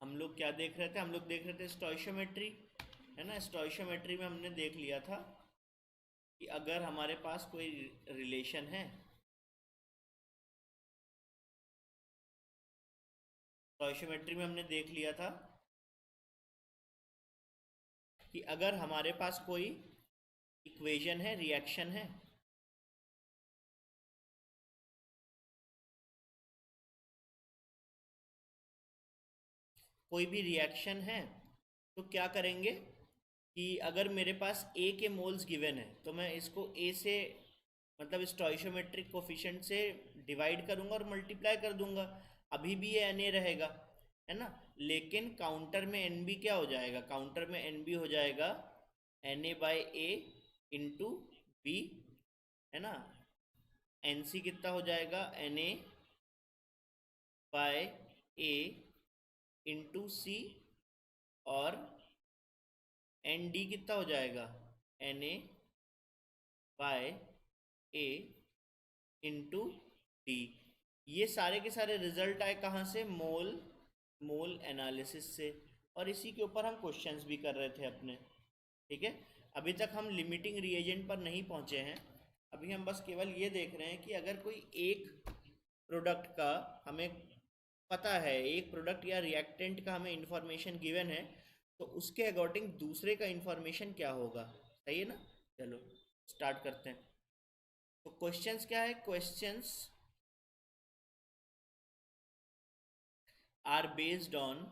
हम लोग क्या देख रहे थे, हम लोग देख रहे थे स्टोइशियोमेट्री, है ना। स्टोइशियोमेट्री में हमने देख लिया था कि अगर हमारे पास कोई रिलेशन है, स्टोइशियोमेट्री में हमने देख लिया था कि अगर हमारे पास कोई इक्वेशन है, रिएक्शन है, कोई भी रिएक्शन है, तो क्या करेंगे कि अगर मेरे पास ए के मोल्स गिवन है तो मैं इसको ए से, मतलब स्टोइशियोमेट्रिक कोफिशिएंट से डिवाइड करूंगा और मल्टीप्लाई कर दूंगा। अभी भी ये एन ए रहेगा, है ना। लेकिन काउंटर में एन बी क्या हो जाएगा, काउंटर में एन बी हो जाएगा N A by A into B, है ना। एन सी कितना हो जाएगा, N A by A into C, और एन डी कितना हो जाएगा, N A by A into D. ये सारे के सारे रिजल्ट आए कहाँ से, मोल मोल एनालिसिस से। और इसी के ऊपर हम क्वेश्चंस भी कर रहे थे अपने, ठीक है। अभी तक हम लिमिटिंग रिएजेंट पर नहीं पहुंचे हैं। अभी हम बस केवल ये देख रहे हैं कि अगर कोई एक प्रोडक्ट का हमें पता है, एक प्रोडक्ट या रिएक्टेंट का हमें इंफॉर्मेशन गिवन है, तो उसके अकॉर्डिंग दूसरे का इंफॉर्मेशन क्या होगा। सही है ना। चलो स्टार्ट करते हैं। तो क्वेश्चंस क्या है, questions are based on,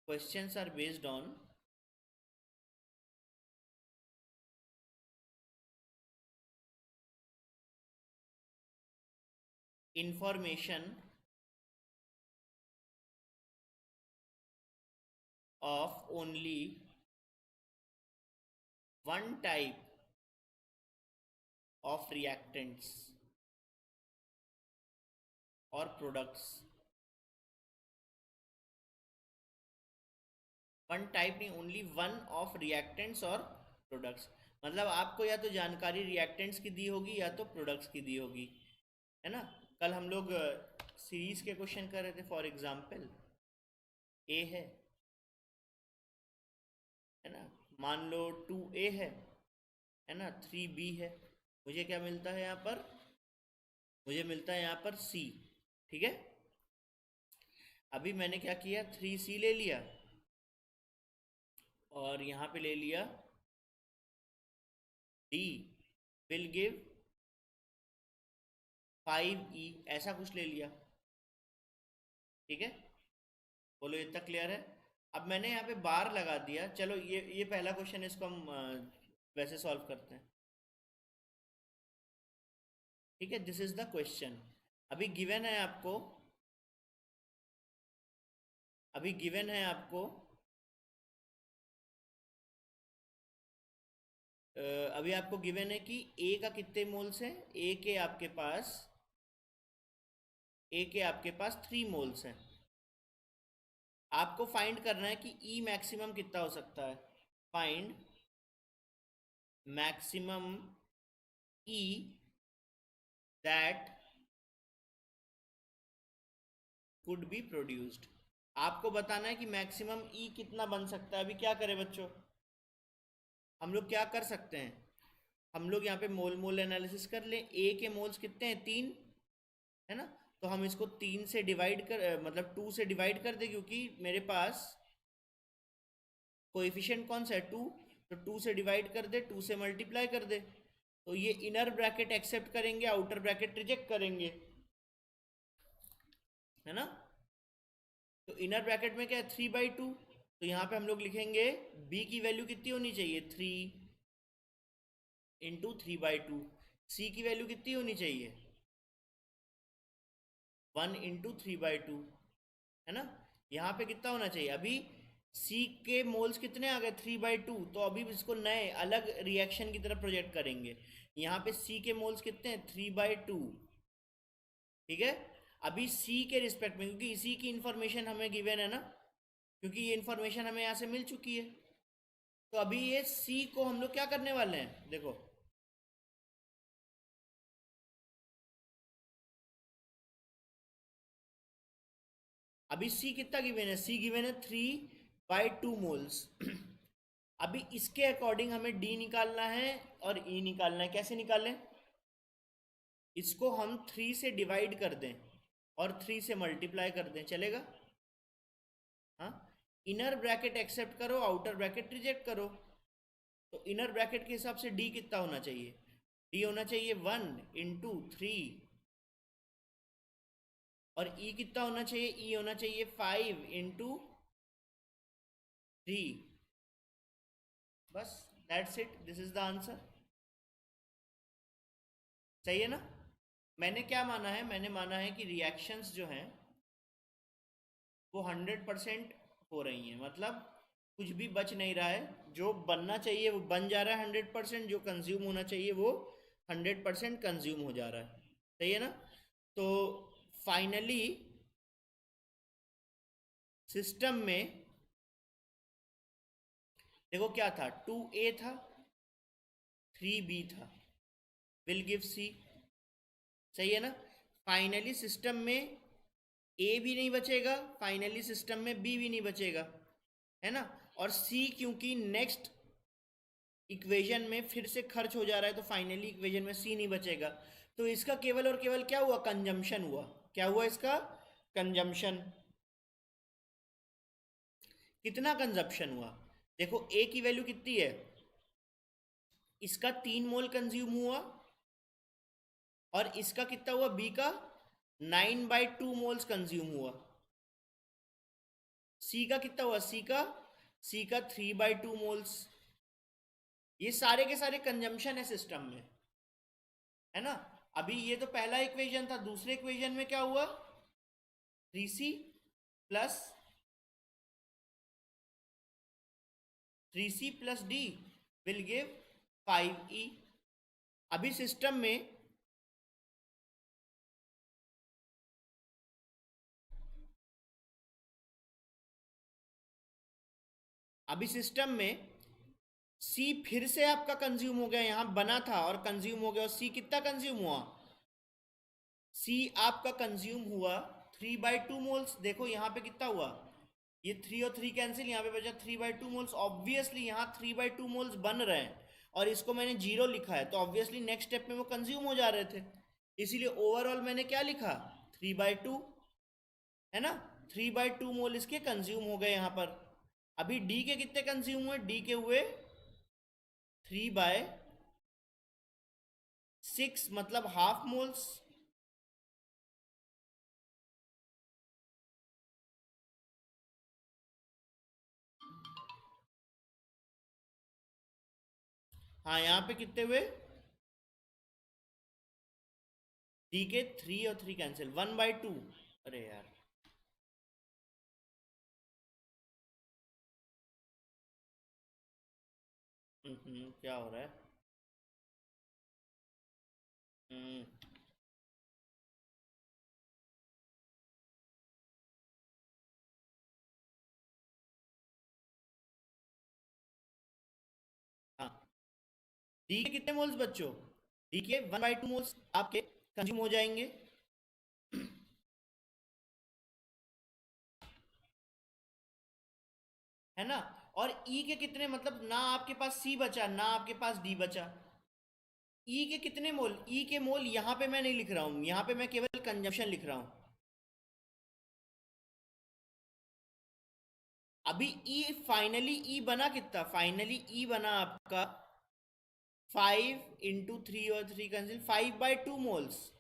questions are based on information of only one type of reactants or products। One type नहीं, ओनली वन ऑफ रिएक्टेंट्स और प्रोडक्ट्स। मतलब आपको या तो जानकारी रिएक्टेंट्स की दी होगी या तो प्रोडक्ट्स की दी होगी, है ना। कल हम लोग सीरीज के क्वेश्चन कर रहे थे। फॉर एग्जांपल ए है ना, मान लो 2A है ना, 3B है। मुझे क्या मिलता है यहाँ पर, मुझे मिलता है यहाँ पर C, ठीक है। अभी मैंने क्या किया, 3C ले लिया और यहाँ पे ले लिया D विल गिव 5E, ऐसा कुछ ले लिया, ठीक है। बोलो इतना क्लियर है। अब मैंने यहाँ पे बार लगा दिया। चलो ये पहला क्वेश्चन, इसको हम वैसे सॉल्व करते हैं, ठीक है। This is the question. अभी गिवन है आपको, अभी गिवन है आपको अभी आपको गिवन है कि ए का कितने मोल्स हैं, ए के आपके पास 3 मोल्स हैं। आपको फाइंड करना है कि ई मैक्सिमम कितना हो सकता है। Find maximum E that could be produced. आपको बताना है कि मैक्सिमम ई कितना बन सकता है। अभी क्या करें बच्चों, हम लोग क्या कर सकते हैं, हम लोग यहाँ पे मोल मोल एनालिसिस कर लें। ए के मोल्स कितने हैं, 3, है ना। तो हम इसको 3 से डिवाइड कर मतलब 2 से डिवाइड कर दे, क्योंकि मेरे पास कोएफिशिएंट कौन सा है, 2। तो 2 से डिवाइड कर दे, 2 से मल्टीप्लाई कर दे। तो ये इनर ब्रैकेट एक्सेप्ट करेंगे, आउटर ब्रैकेट रिजेक्ट करेंगे, है ना। तो इनर ब्रैकेट में क्या है, 3/2। तो यहाँ पे हम लोग लिखेंगे b की वैल्यू कितनी होनी चाहिए, 3 × 3/2। c की वैल्यू कितनी होनी चाहिए, 1 × 3/2, है ना। यहाँ पे कितना होना चाहिए, अभी C के मोल्स कितने आ गए, 3/2। तो अभी इसको नए अलग रिएक्शन की तरफ प्रोजेक्ट करेंगे। यहाँ पे C के मोल्स कितने हैं, 3/2, ठीक है। अभी C के रिस्पेक्ट में, क्योंकि इसी की इंफॉर्मेशन हमें गिवन है ना, क्योंकि ये इंफॉर्मेशन हमें यहाँ से मिल चुकी है। तो अभी ये C को हम लोग क्या करने वाले हैं, देखो अभी सी कितना गिवन है, सी गिवन है 3/2 मोल्स। अभी इसके अकॉर्डिंग हमें डी निकालना है और ई निकालना है। कैसे निकालें, इसको हम 3 से डिवाइड कर दें और 3 से मल्टीप्लाई कर दें, चलेगा? हाँ, इनर ब्रैकेट एक्सेप्ट करो, आउटर ब्रैकेट रिजेक्ट करो। तो इनर ब्रैकेट के हिसाब से डी कितना होना चाहिए, डी होना चाहिए 1/3, और ई कितना होना चाहिए, ई होना चाहिए 5/3। बस, that's it, this is the answer. सही है ना? मैंने क्या माना है, मैंने माना है कि रिएक्शंस जो हैं वो 100% हो रही हैं, मतलब कुछ भी बच नहीं रहा है, जो बनना चाहिए वो बन जा रहा है 100%, जो कंज्यूम होना चाहिए वो 100% कंज्यूम हो जा रहा है। सही है ना? तो फाइनली सिस्टम में देखो क्या था, 2A था, 3B था, विल गिव C। सही है ना? फाइनली सिस्टम में A भी नहीं बचेगा, फाइनली सिस्टम में B भी नहीं बचेगा, है ना? और C क्योंकि नेक्स्ट इक्वेशन में फिर से खर्च हो जा रहा है, तो फाइनली इक्वेशन में C नहीं बचेगा। तो इसका केवल और केवल क्या हुआ, कंजम्पशन हुआ। क्या हुआ इसका, कंजम्पशन। कितना कंजप्शन हुआ, देखो A की वैल्यू कितनी है, इसका 3 मोल कंज्यूम हुआ, और इसका कितना हुआ, B का 9/2 मोल्स कंज्यूम हुआ। C का कितना हुआ, C का 3/2 मोल्स। ये सारे के सारे कंजम्पशन है सिस्टम में, है ना? अभी ये तो पहला इक्वेशन था, दूसरे इक्वेशन में क्या हुआ, 3C plus 3C+D will give 5E। अभी सिस्टम में C फिर से आपका कंज्यूम हो गया, यहां बना था और कंज्यूम हो गया, और C कितना कंज्यूम हुआ, C आपका कंज्यूम हुआ 3/2 मोल्स। देखो यहाँ पे कितना हुआ, ये 3 और 3 कैंसिल, यहाँ पे बचा 3/2 मोल्स। ऑब्वियसली यहाँ 3/2 मोल्स बन रहे हैं, और इसको मैंने 0 लिखा है, तो ऑब्वियसली नेक्स्ट स्टेप में वो कंज्यूम हो जा रहे थे, इसीलिए ओवरऑल मैंने क्या लिखा, 3/2, है ना? 3/2 मोल इसके कंज्यूम हो गए यहाँ पर। अभी डी के कितने कंज्यूम हुए, डी के हुए 3/6, मतलब हाफ मोल्स। हाँ, यहाँ पे कितने हुए, डी के 3 और 3 कैंसिल, 1/2। अरे यार, क्या हो रहा है? हम्म, हाँ, डी के कितने मोल्स बच्चों, डी के 1/2 मोल्स आपके कंज्यूम हो जाएंगे। है ना? और ई के कितने, मतलब ना आपके पास सी बचा ना आपके पास डी बचा। ई के कितने मोल, ई के मोल यहां पे मैं नहीं लिख रहा हूं, यहां पे मैं केवल कंजम्पशन लिख रहा हूं। अभी ई फाइनली ई बना कितना, फाइनली ई बना आपका 5/3 और 3 कैंसिल, 5/2 मोल्स,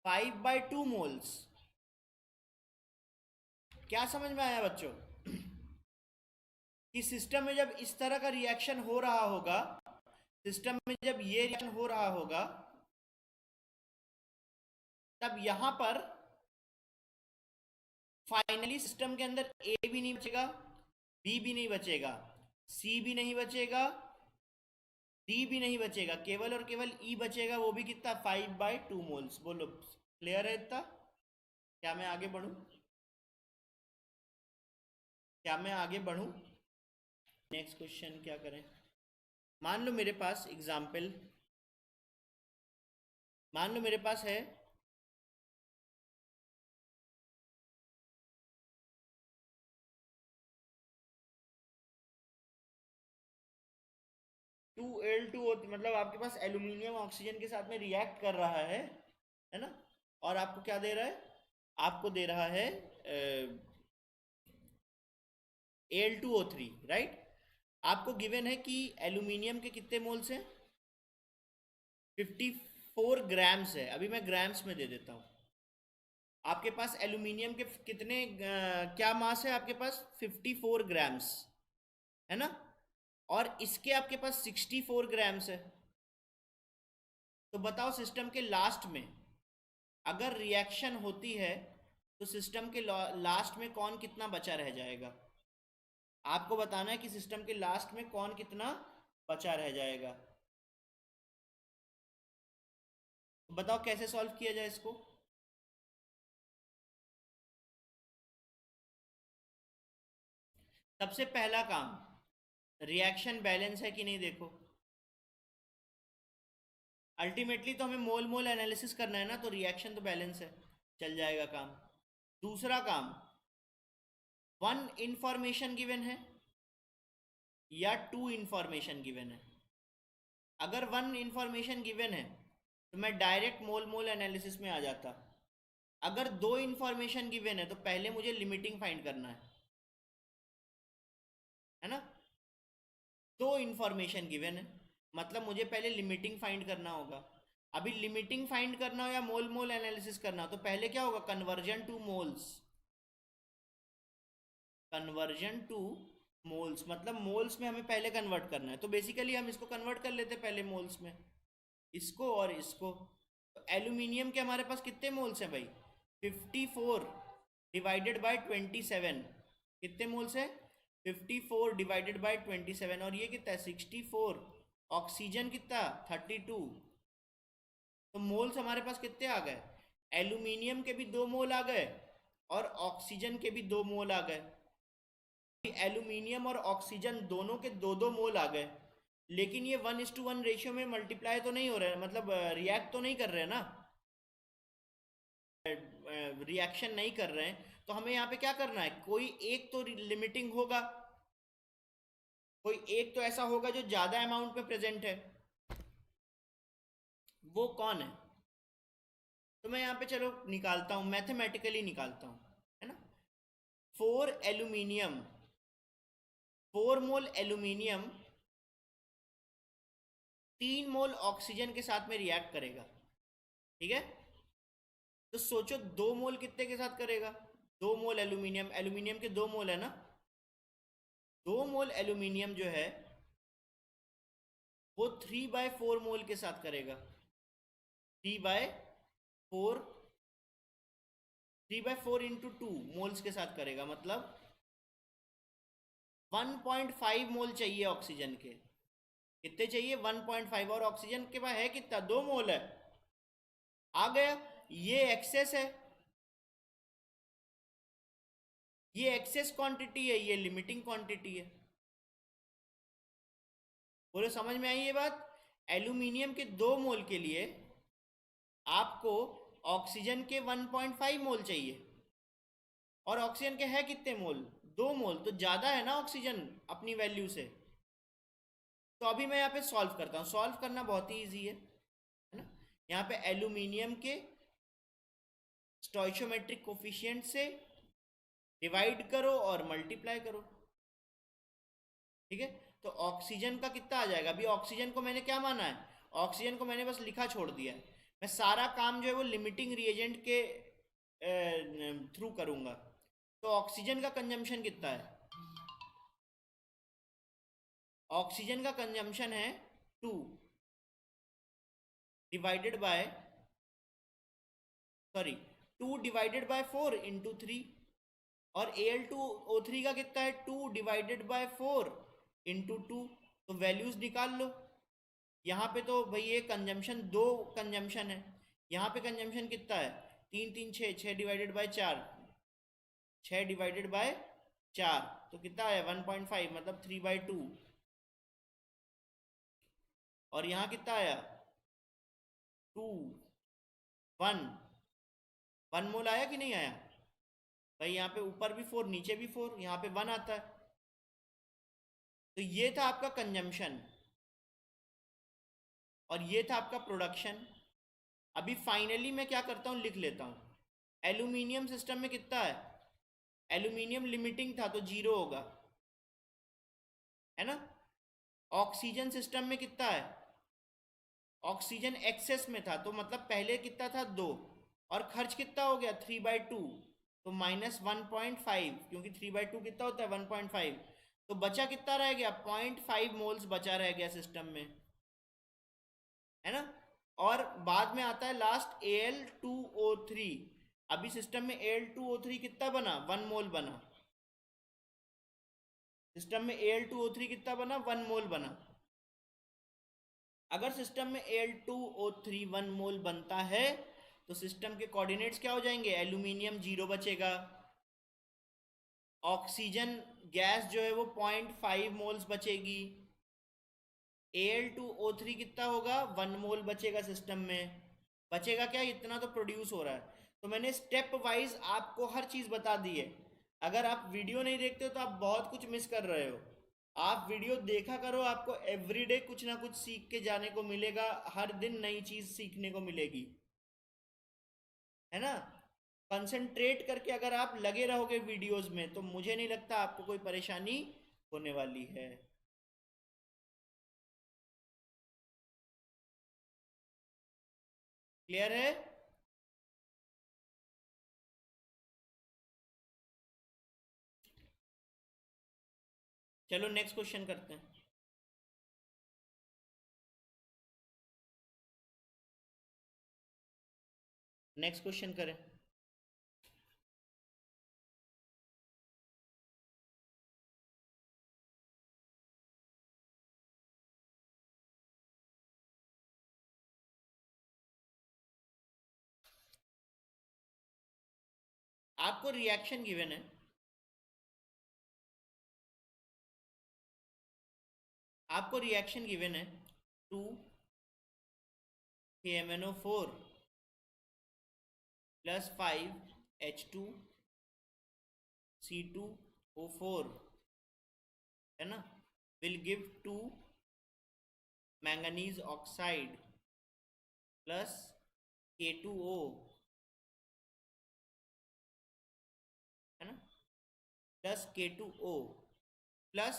5/2 मोल्स। क्या समझ में आया बच्चों, कि सिस्टम में जब इस तरह का रिएक्शन हो रहा होगा, सिस्टम में जब ये रिएक्शन हो रहा होगा, तब यहां पर फाइनली सिस्टम के अंदर ए भी नहीं बचेगा, बी भी नहीं बचेगा, सी भी नहीं बचेगा, डी भी नहीं बचेगा, केवल और केवल ई बचेगा, वो भी कितना, 5/2 मोल्स। बोलो, क्लियर है इतना? क्या मैं आगे बढ़ूं, क्या मैं आगे बढ़ूं? नेक्स्ट क्वेश्चन क्या करें, मान लो मेरे पास एग्जाम्पल, मान लो मेरे पास है H2Al2 मतलब आपके पास एल्यूमिनियम ऑक्सीजन के साथ में रिएक्ट कर रहा है ना, और आपको क्या दे रहा है, आपको दे रहा है Al2O3, राइट। आपको गिवन है कि एल्यूमिनियम के कितने मोल्स हैं, 54 ग्राम्स है। अभी मैं ग्राम्स में दे देता हूँ। आपके पास एल्यूमिनियम के कितने क्या मास है आपके पास, 54 ग्राम्स, है ना, और इसके आपके पास 64 ग्राम्स है। तो बताओ सिस्टम के लास्ट में अगर रिएक्शन होती है तो सिस्टम के लास्ट में कौन कितना बचा रह जाएगा। आपको बताना है कि सिस्टम के लास्ट में कौन कितना बचा रह जाएगा। तो बताओ कैसे सॉल्व किया जाए इसको। सबसे पहला काम, रिएक्शन बैलेंस है कि नहीं देखो। अल्टीमेटली तो हमें मोल मोल एनालिसिस करना है ना, तो रिएक्शन तो बैलेंस है, चल जाएगा काम। दूसरा काम, वन इंफॉर्मेशन गिवन है या टू इंफॉर्मेशन गिवन है। अगर वन इंफॉर्मेशन गिवन है तो मैं डायरेक्ट मोल मोल एनालिसिस में आ जाता। अगर दो इंफॉर्मेशन गिवन है तो पहले मुझे लिमिटिंग फाइंड करना है ना। दो इंफॉर्मेशन गिवन है मतलब मुझे पहले लिमिटिंग फाइंड करना होगा। अभी लिमिटिंग फाइंड करना हो या मोल मोल एनालिसिस करना हो तो पहले क्या होगा, conversion two moles. Conversion two moles मतलब मोल्स में हमें पहले कन्वर्ट करना है, तो बेसिकली हम इसको कन्वर्ट कर लेते पहले मोल्स में, इसको और इसको। तो एल्यूमिनियम के हमारे पास कितने मोल्स हैं भाई, 54 डिवाइडेड बाय 27। कितने मोल्स है, 54 डिवाइडेड बाय 27, और ये कितना है 64। ऑक्सीजन कितना 32। तो मोल्स हमारे पास कितने आ गए, एल्यूमिनियम के भी 2 मोल आ गए और ऑक्सीजन के भी 2 मोल आ गए। एल्यूमिनियम और ऑक्सीजन दोनों के 2-2 मोल आ गए, लेकिन ये 1:1 रेशियो में मल्टीप्लाई तो नहीं हो रहे हैं, मतलब रिएक्ट तो नहीं कर रहे हैं ना, रिएक्शन नहीं कर रहे हैं। तो हमें यहाँ पे क्या करना है, कोई एक तो लिमिटिंग होगा, कोई एक तो ऐसा होगा जो ज्यादा अमाउंट में प्रेजेंट है। वो कौन है, तो मैं यहाँ पे चलो निकालता हूँ, मैथमेटिकली निकालता हूँ, है ना। 4 एल्यूमिनियम, 4 मोल एल्यूमिनियम 3 मोल ऑक्सीजन के साथ में रिएक्ट करेगा, ठीक है। तो सोचो 2 मोल कितने के साथ करेगा, 2 मोल एल्यूमिनियम, एल्यूमिनियम के 2 मोल है ना, 2 मोल एल्यूमिनियम जो है वो 3/4 मोल के साथ करेगा, 3/4, 3/4 इंटू 2 मोल्स के साथ करेगा, मतलब 1.5 मोल चाहिए ऑक्सीजन के। कितने चाहिए, 1.5, और ऑक्सीजन के पास है कितना, 2 मोल है, आ गया। ये एक्सेस है, ये एक्सेस क्वांटिटी है, ये लिमिटिंग क्वांटिटी है। बोलो समझ में आई ये बात। एल्यूमिनियम के 2 मोल के लिए आपको ऑक्सीजन के 1.5 मोल चाहिए, और ऑक्सीजन के है कितने मोल, 2 मोल, तो ज्यादा है ना ऑक्सीजन अपनी वैल्यू से। तो अभी मैं यहाँ पे सॉल्व करता हूँ, सॉल्व करना बहुत ही ईजी है ना। यहाँ पे एल्यूमिनियम के स्टोइचोमेट्रिक कोफिशिएंट से डिवाइड करो और मल्टीप्लाई करो, ठीक है। तो ऑक्सीजन का कितना आ जाएगा, अभी ऑक्सीजन को मैंने क्या माना है, ऑक्सीजन को मैंने बस लिखा छोड़ दिया है। मैं सारा काम जो है वो लिमिटिंग रिएजेंट के थ्रू करूंगा। तो ऑक्सीजन का कंजम्पशन कितना है, ऑक्सीजन का कंजम्पशन है 2 divided by, sorry 2 divided by 4 into 3, और Al2O3 का कितना है 2 डिवाइडेड बाय 4 इंटू 2। तो वैल्यूज निकाल लो। यहाँ पे तो भाई ये कंजम्पशन, 2 कंजम्पशन है, यहाँ पे कंजम्पशन कितना है, 3 3 6, 6 डिवाइडेड बाय 4, 6 डिवाइडेड बाय 4, तो कितना है 1.5 मतलब 3/2, और यहाँ कितना आया 2 1, 1 मोल आया कि नहीं आया भाई, यहाँ पे ऊपर भी 4 नीचे भी 4, यहाँ पे 1 आता है। तो ये था आपका कंजम्पशन, और ये था आपका प्रोडक्शन। अभी फाइनली मैं क्या करता हूँ, लिख लेता हूँ। एल्यूमिनियम सिस्टम में कितना है, एल्यूमिनियम लिमिटिंग था तो 0 होगा, है ना। ऑक्सीजन सिस्टम में कितना है, ऑक्सीजन एक्सेस में था तो मतलब पहले कितना था 2, और खर्च कितना हो गया 3/2, तो -1.5, क्योंकि 3/2 कितना होता है 1.5, तो बचा कितना रह गया 0.5 मोल्स बचा रह गया सिस्टम में, है ना। और बाद में आता है लास्ट Al2O3। अभी सिस्टम में Al2O3 कितना बना, 1 मोल बना, सिस्टम में Al2O3 कितना बना, 1 मोल बना। अगर सिस्टम में Al2O3 1 मोल बनता है तो सिस्टम के कोऑर्डिनेट्स क्या हो जाएंगे, एल्यूमिनियम 0 बचेगा, ऑक्सीजन गैस जो है वो 0.5 मोल्स बचेगी, Al2O3 कितना होगा 1 मोल बचेगा सिस्टम में। बचेगा क्या, इतना तो प्रोड्यूस हो रहा है। तो मैंने स्टेप वाइज आपको हर चीज़ बता दी है। अगर आप वीडियो नहीं देखते हो तो आप बहुत कुछ मिस कर रहे हो। आप वीडियो देखा करो, आपको एवरीडे कुछ ना कुछ सीख के जाने को मिलेगा, हर दिन नई चीज़ सीखने को मिलेगी, है ना। कंसंट्रेट करके अगर आप लगे रहोगे वीडियोस में तो मुझे नहीं लगता आपको कोई परेशानी होने वाली है। क्लियर है। चलो नेक्स्ट क्वेश्चन करते हैं। नेक्स्ट क्वेश्चन करें। आपको रिएक्शन गिवन है, आपको रिएक्शन गिवन है 2KMnO4 प्लस 5H2C2O4, है ना, will give 2 manganese oxide plus K2O, है ना, plus K2O plus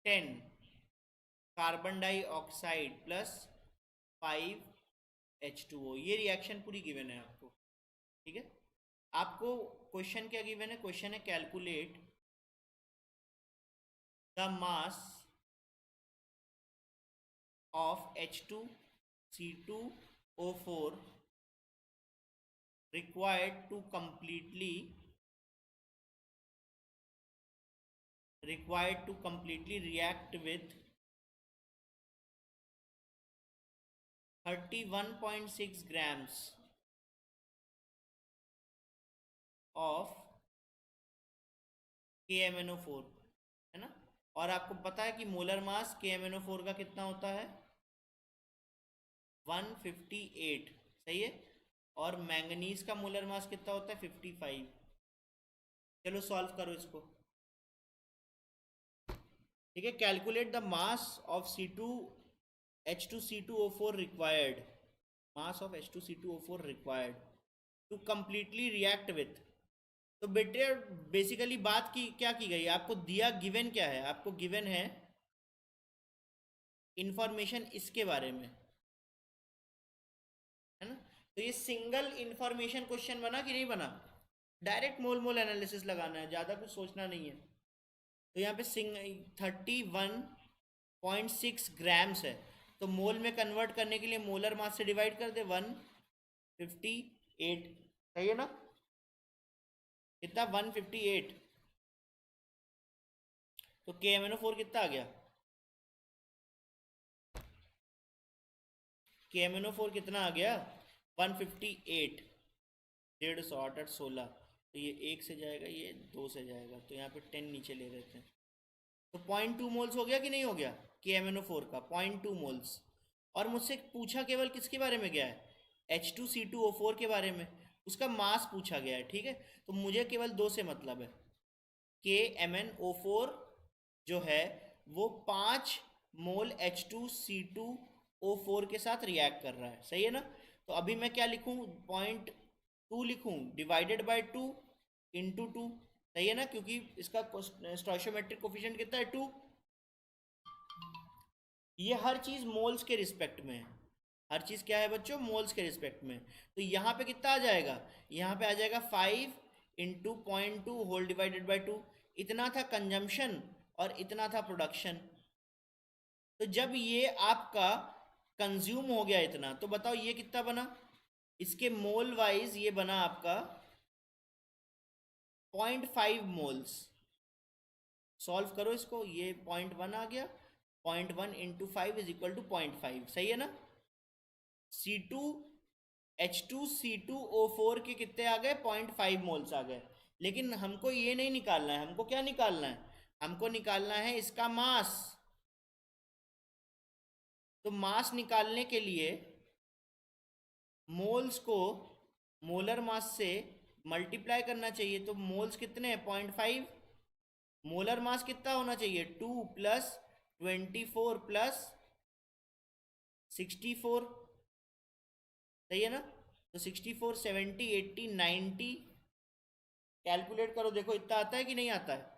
10 carbon dioxide plus 5H2O। ये रिएक्शन पूरी गिवन है आपको, ठीक है। आपको क्वेश्चन क्या गिवन है, क्वेश्चन है calculate the mass of H2C2O4 required to completely react with 31.6 grams of KMnO4, है ना। और आपको पता है कि मोलर मास KMnO4 का कितना होता है 158, सही है। और मैंगनीज का मोलर मास कितना होता है 55। चलो सॉल्व करो इसको, ठीक है। Calculate the mass of H2C2O4 required, mass of H2C2O4 required to completely react with. तो बेटे बेसिकली बात की क्या की गई, आपको दिया गिवन क्या है, आपको गिवन है इंफॉर्मेशन इसके बारे में, है ना। तो ये सिंगल इंफॉर्मेशन क्वेश्चन बना कि नहीं बना, डायरेक्ट मोल मोल एनालिसिस लगाना है, ज़्यादा कुछ सोचना नहीं है। तो यहाँ पे 31.6 ग्राम्स है, तो मोल में कन्वर्ट करने के लिए मोलर मास से डिवाइड कर दे 158, सही है ना। कितना 158, तो KMnO4 कितना आ गया, KMnO4 कितना आ गया 158, 150, 8 8 16, तो ये 1 से जाएगा, ये 2 से जाएगा, तो यहाँ पे 10 नीचे ले लेते हैं। तो 0.2 मोल्स हो गया कि नहीं हो गया KMnO4 का 0.2 मोल्स। और मुझसे पूछा केवल किसके बारे में गया है, H2C2O4 के बारे में, उसका मास पूछा गया है, ठीक है। तो मुझे केवल 2 से मतलब है, KMnO4 जो है वो 5 मोल H2C2O4 के साथ रिएक्ट कर रहा है, सही है ना। तो अभी मैं क्या लिखूं, 0.2 लिखूं डिवाइडेड बाय 2 इंटू 2, सही है ना, क्योंकि इसका स्टोइशियोमेट्रिक कोफिशिएंट कितना है, 2। ये हर चीज मोल्स के रिस्पेक्ट में है, हर चीज क्या है बच्चों, मोल्स के रिस्पेक्ट में। तो यहाँ पे कितना आ जाएगा, यहाँ पे आ जाएगा 5 इंटू 0.2 होल डिवाइडेड बाई 2। इतना था कंजम्पशन और इतना था प्रोडक्शन। तो जब ये आपका कंज्यूम हो गया इतना, तो बताओ ये कितना बना, इसके मोल वाइज ये बना आपका 0.5 मोल्स। सॉल्व करो इसको, ये 0.1 आ गया, 0.1 इंटू 5 इज इक्वल टू 0.5, सही है ना। C2 H2C2O4 के कितने आ गए, 0.5 मोल्स आ गए। लेकिन हमको ये नहीं निकालना है, हमको क्या निकालना है, हमको निकालना है इसका मास। तो मास निकालने के लिए मोल्स को मोलर मास से मल्टीप्लाई करना चाहिए। तो मोल्स कितने हैं, 0.5। मोलर मास कितना होना चाहिए, 2 प्लस 24 प्लस 64, सही है ना। तो 64 70 80 90, कैलकुलेट करो, देखो इतना आता है कि नहीं आता है,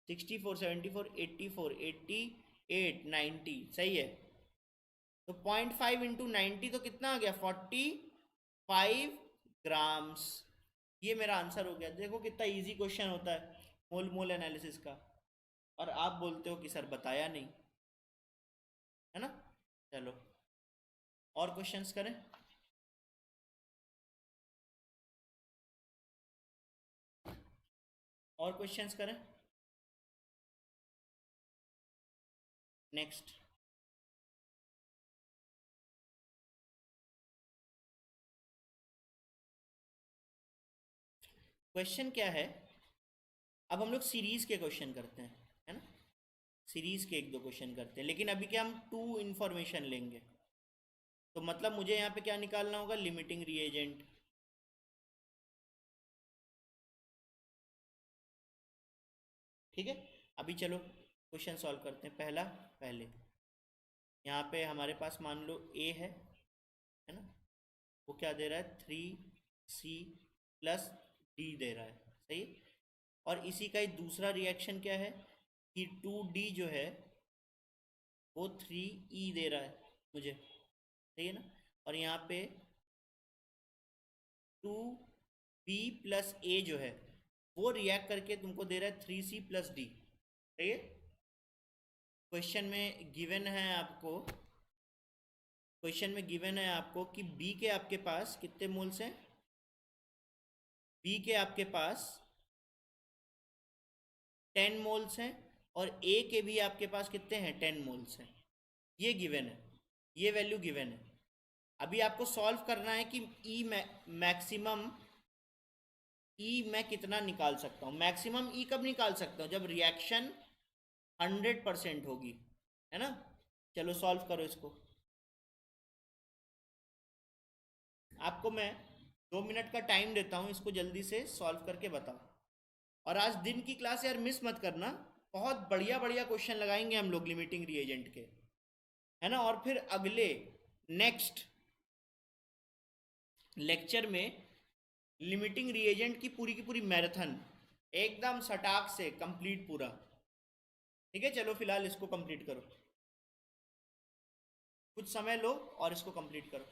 64 74 84 88 90, सही है। तो 0.5 इंटू 90 तो कितना आ गया, 45 ग्राम्स। ये मेरा आंसर हो गया। देखो कितना इजी क्वेश्चन होता है मोल मोल एनालिसिस का, और आप बोलते हो कि सर बताया नहीं, है ना। चलो और क्वेश्चंस करें। और क्वेश्चंस करें, नेक्स्ट। क्वेश्चन क्या है, अब हम लोग सीरीज के क्वेश्चन करते हैं, है ना। सीरीज के एक दो क्वेश्चन करते हैं, लेकिन अभी क्या हम टू इन्फॉर्मेशन लेंगे। तो मतलब मुझे यहाँ पे क्या निकालना होगा, लिमिटिंग रिएजेंट। ठीक है, अभी चलो क्वेश्चन सॉल्व करते हैं। पहला, पहले यहाँ पे हमारे पास मान लो ए है ना। वो क्या दे रहा है, 3C प्लस डी दे रहा है, सही। और इसी का ही दूसरा रिएक्शन क्या है कि 2D जो है वो 3E दे रहा है मुझे, सही है ना। और यहाँ पे 2B प्लस ए जो है वो रिएक्ट करके तुमको दे रहा है 3C प्लस डी, सही है। क्वेश्चन में गिवन है आपको, क्वेश्चन में गिवन है आपको कि बी के आपके पास कितने मोल्स हैं, बी के आपके पास 10 मोल्स हैं, और ए के भी आपके पास कितने हैं, 10 मोल्स हैं। ये गिवन है, ये वैल्यू गिवन है। अभी आपको सॉल्व करना है कि ई मैक्सिमम ई मैं कितना निकाल सकता हूँ। मैक्सिमम ई कब निकाल सकता हूँ, जब रिएक्शन 100% होगी, है ना। चलो सॉल्व करो इसको। आपको मैं 2 मिनट का टाइम देता हूँ, इसको जल्दी से सॉल्व करके बताओ। और आज दिन की क्लास यार मिस मत करना, बहुत बढ़िया बढ़िया क्वेश्चन लगाएंगे हम लोग लिमिटिंग रिएजेंट के, है ना। और फिर अगले नेक्स्ट लेक्चर में लिमिटिंग रिएजेंट की पूरी मैराथन एकदम सटाक से कंप्लीट पूरा। ठीक है, चलो फिलहाल इसको कंप्लीट करो, कुछ समय लो और इसको कंप्लीट करो।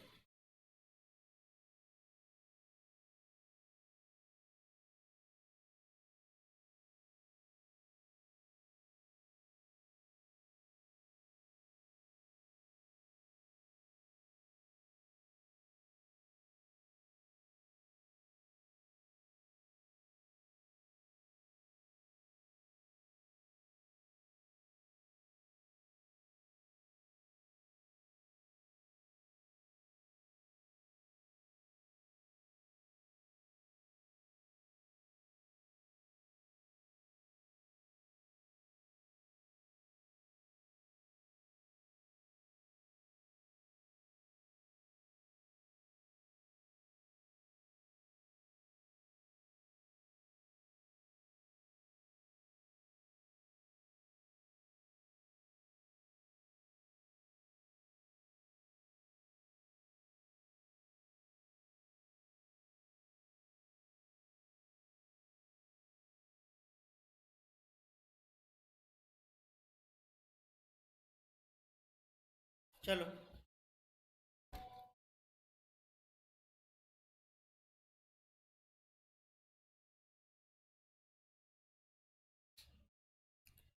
चलो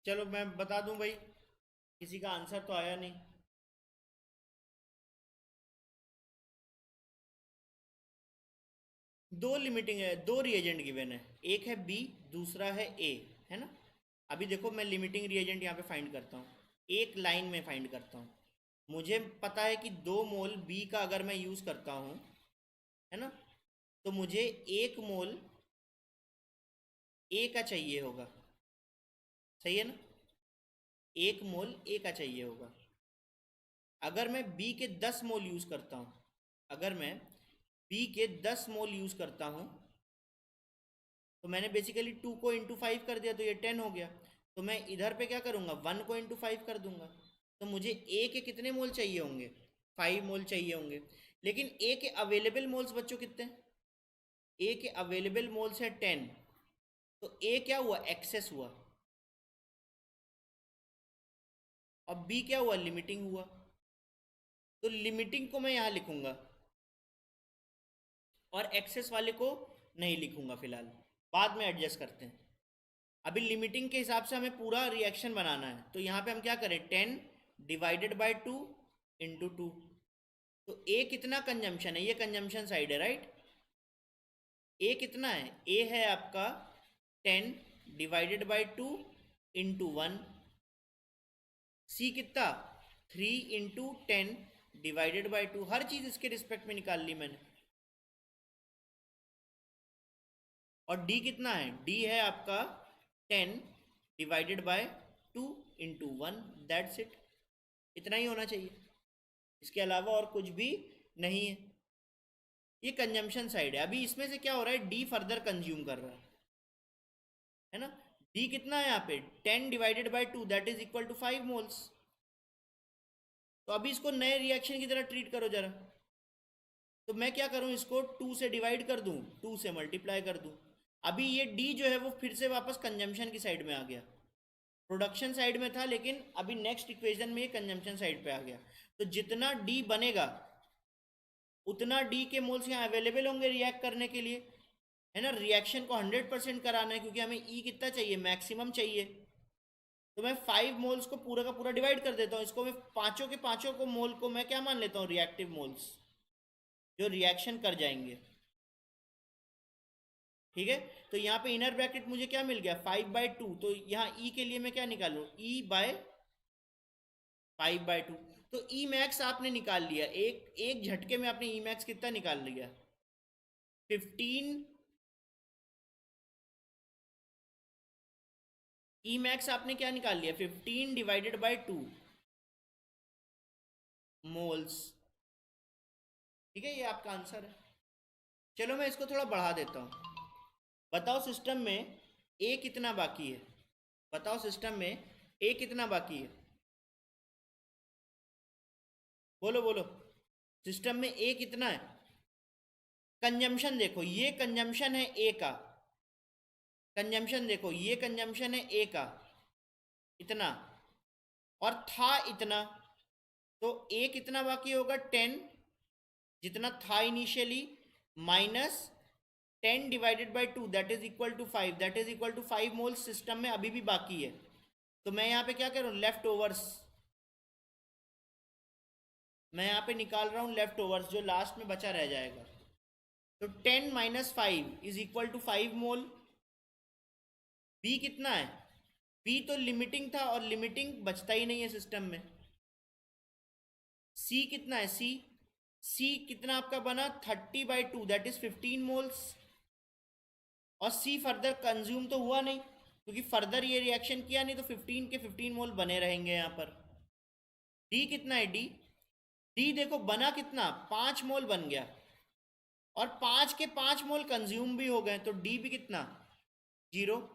चलो मैं बता दूं भाई, किसी का आंसर तो आया नहीं। दो लिमिटिंग है, दो रिएजेंट गिवन है, एक है बी, दूसरा है ए, है ना। अभी देखो मैं लिमिटिंग रिएजेंट यहाँ पे फाइंड करता हूँ, एक लाइन में फाइंड करता हूँ। मुझे पता है कि 2 मोल बी का अगर मैं यूज़ करता हूँ, है ना, तो मुझे 1 मोल ए का चाहिए होगा। सही है ना, 1 मोल ए का चाहिए होगा। अगर मैं बी के 10 मोल यूज़ करता हूँ, अगर मैं बी के 10 मोल यूज़ करता हूँ, तो मैंने बेसिकली 2 को इंटू 5 कर दिया, तो ये 10 हो गया। तो मैं इधर पे क्या करूँगा, 1 को इंटू 5 कर दूंगा। तो मुझे ए के कितने मोल चाहिए होंगे, 5 मोल चाहिए होंगे। लेकिन ए के अवेलेबल मोल्स बच्चों कितने हैं, ए के अवेलेबल मोल्स है 10। तो ए क्या हुआ, एक्सेस हुआ। अब बी क्या हुआ, लिमिटिंग हुआ। तो लिमिटिंग को मैं यहाँ लिखूंगा और एक्सेस वाले को नहीं लिखूंगा फिलहाल, बाद में एडजस्ट करते हैं। अभी लिमिटिंग के हिसाब से हमें पूरा रिएक्शन बनाना है, तो यहाँ पे हम क्या करें, 10 डिवाइडेड बाई 2 इंटू 2। तो ए कितना कंजम्पशन है, ये कंजम्पशन साइड है राइट। ए कितना है, ए है आपका 10 डिवाइडेड बाई 2 इंटू 1। सी कितना, 3 इंटू 10 डिवाइडेड बाई 2। हर चीज़ इसके रिस्पेक्ट में निकाल ली मैंने। और डी कितना है, डी है आपका 10 divided by 2 into 1। That's it, इतना ही होना चाहिए, इसके अलावा और कुछ भी नहीं है। ये कंजम्पशन साइड है। अभी इसमें से क्या हो रहा है, डी फर्दर कंज्यूम कर रहा है ना। डी कितना है यहाँ पे, 10 divided by 2 that is equal to 5 moles. तो अभी इसको नए रिएक्शन की तरह ट्रीट करो जरा। तो मैं क्या करूँ, इसको 2 से डिवाइड कर दूँ, 2 से मल्टीप्लाई कर दूँ। अभी ये डी जो है वो फिर से वापस कंजम्पशन की साइड में आ गया। प्रोडक्शन साइड में था, लेकिन अभी नेक्स्ट इक्वेशन में ये कंजम्पशन साइड पे आ गया। तो जितना डी बनेगा उतना डी के मोल्स यहाँ अवेलेबल होंगे रिएक्ट करने के लिए, है ना। रिएक्शन को 100% कराना है, क्योंकि हमें ई कितना चाहिए, मैक्सिमम चाहिए। तो मैं 5 मोल्स को पूरा का पूरा डिवाइड कर देता हूँ, इसको मैं पांचों के पांचों को मोल को मैं क्या मान लेता हूँ, रिएक्टिव मोल्स, जो रिएक्शन कर जाएंगे। ठीक है, तो यहाँ पे इनर ब्रैकेट मुझे क्या मिल गया, 5/2। तो यहाँ ई के लिए मैं क्या निकालूँ, E/5/2। तो ई मैक्स आपने निकाल लिया, एक एक झटके में आपने ई मैक्स कितना निकाल लिया, 15। ई मैक्स आपने क्या निकाल लिया, 15/2 मोल्स। ठीक है, ये आपका आंसर है। चलो मैं इसको थोड़ा बढ़ा देता हूँ। बताओ सिस्टम में ए कितना बाकी है, बताओ सिस्टम में ए कितना बाकी है, बोलो बोलो। सिस्टम में ए कितना है, कंजम्पशन देखो, ये कंजम्पशन है ए का, कंजम्पशन देखो ये कंजम्पशन है ए का, इतना, और था इतना। तो ए कितना बाकी होगा, 10, जितना था initially, minus 10 divided by 2 that is equal to 5, that is equal to 5 moles system में अभी भी बाकी है। तो मैं यहाँ पे क्या करूँ, लेफ्ट ओवर्स, मैं यहाँ पे निकाल रहा हूँ लेफ्ट ओवर्स, जो लास्ट में बचा रह जाएगा। तो 10 - 5 is equal to 5 mole. B कितना है, बी तो लिमिटिंग था, और लिमिटिंग बचता ही नहीं है सिस्टम में। सी कितना है, सी, सी कितना आपका बना, 30/2 दैट इज 15 मोल्स। और सी फर्दर कंज्यूम तो हुआ नहीं, क्योंकि फर्दर ये रिएक्शन किया नहीं, तो 15 के 15 मोल बने रहेंगे यहाँ पर। डी कितना है, डी, डी देखो बना कितना, 5 मोल बन गया, और 5 के 5 मोल कंज्यूम भी हो गए, तो डी भी कितना, 0।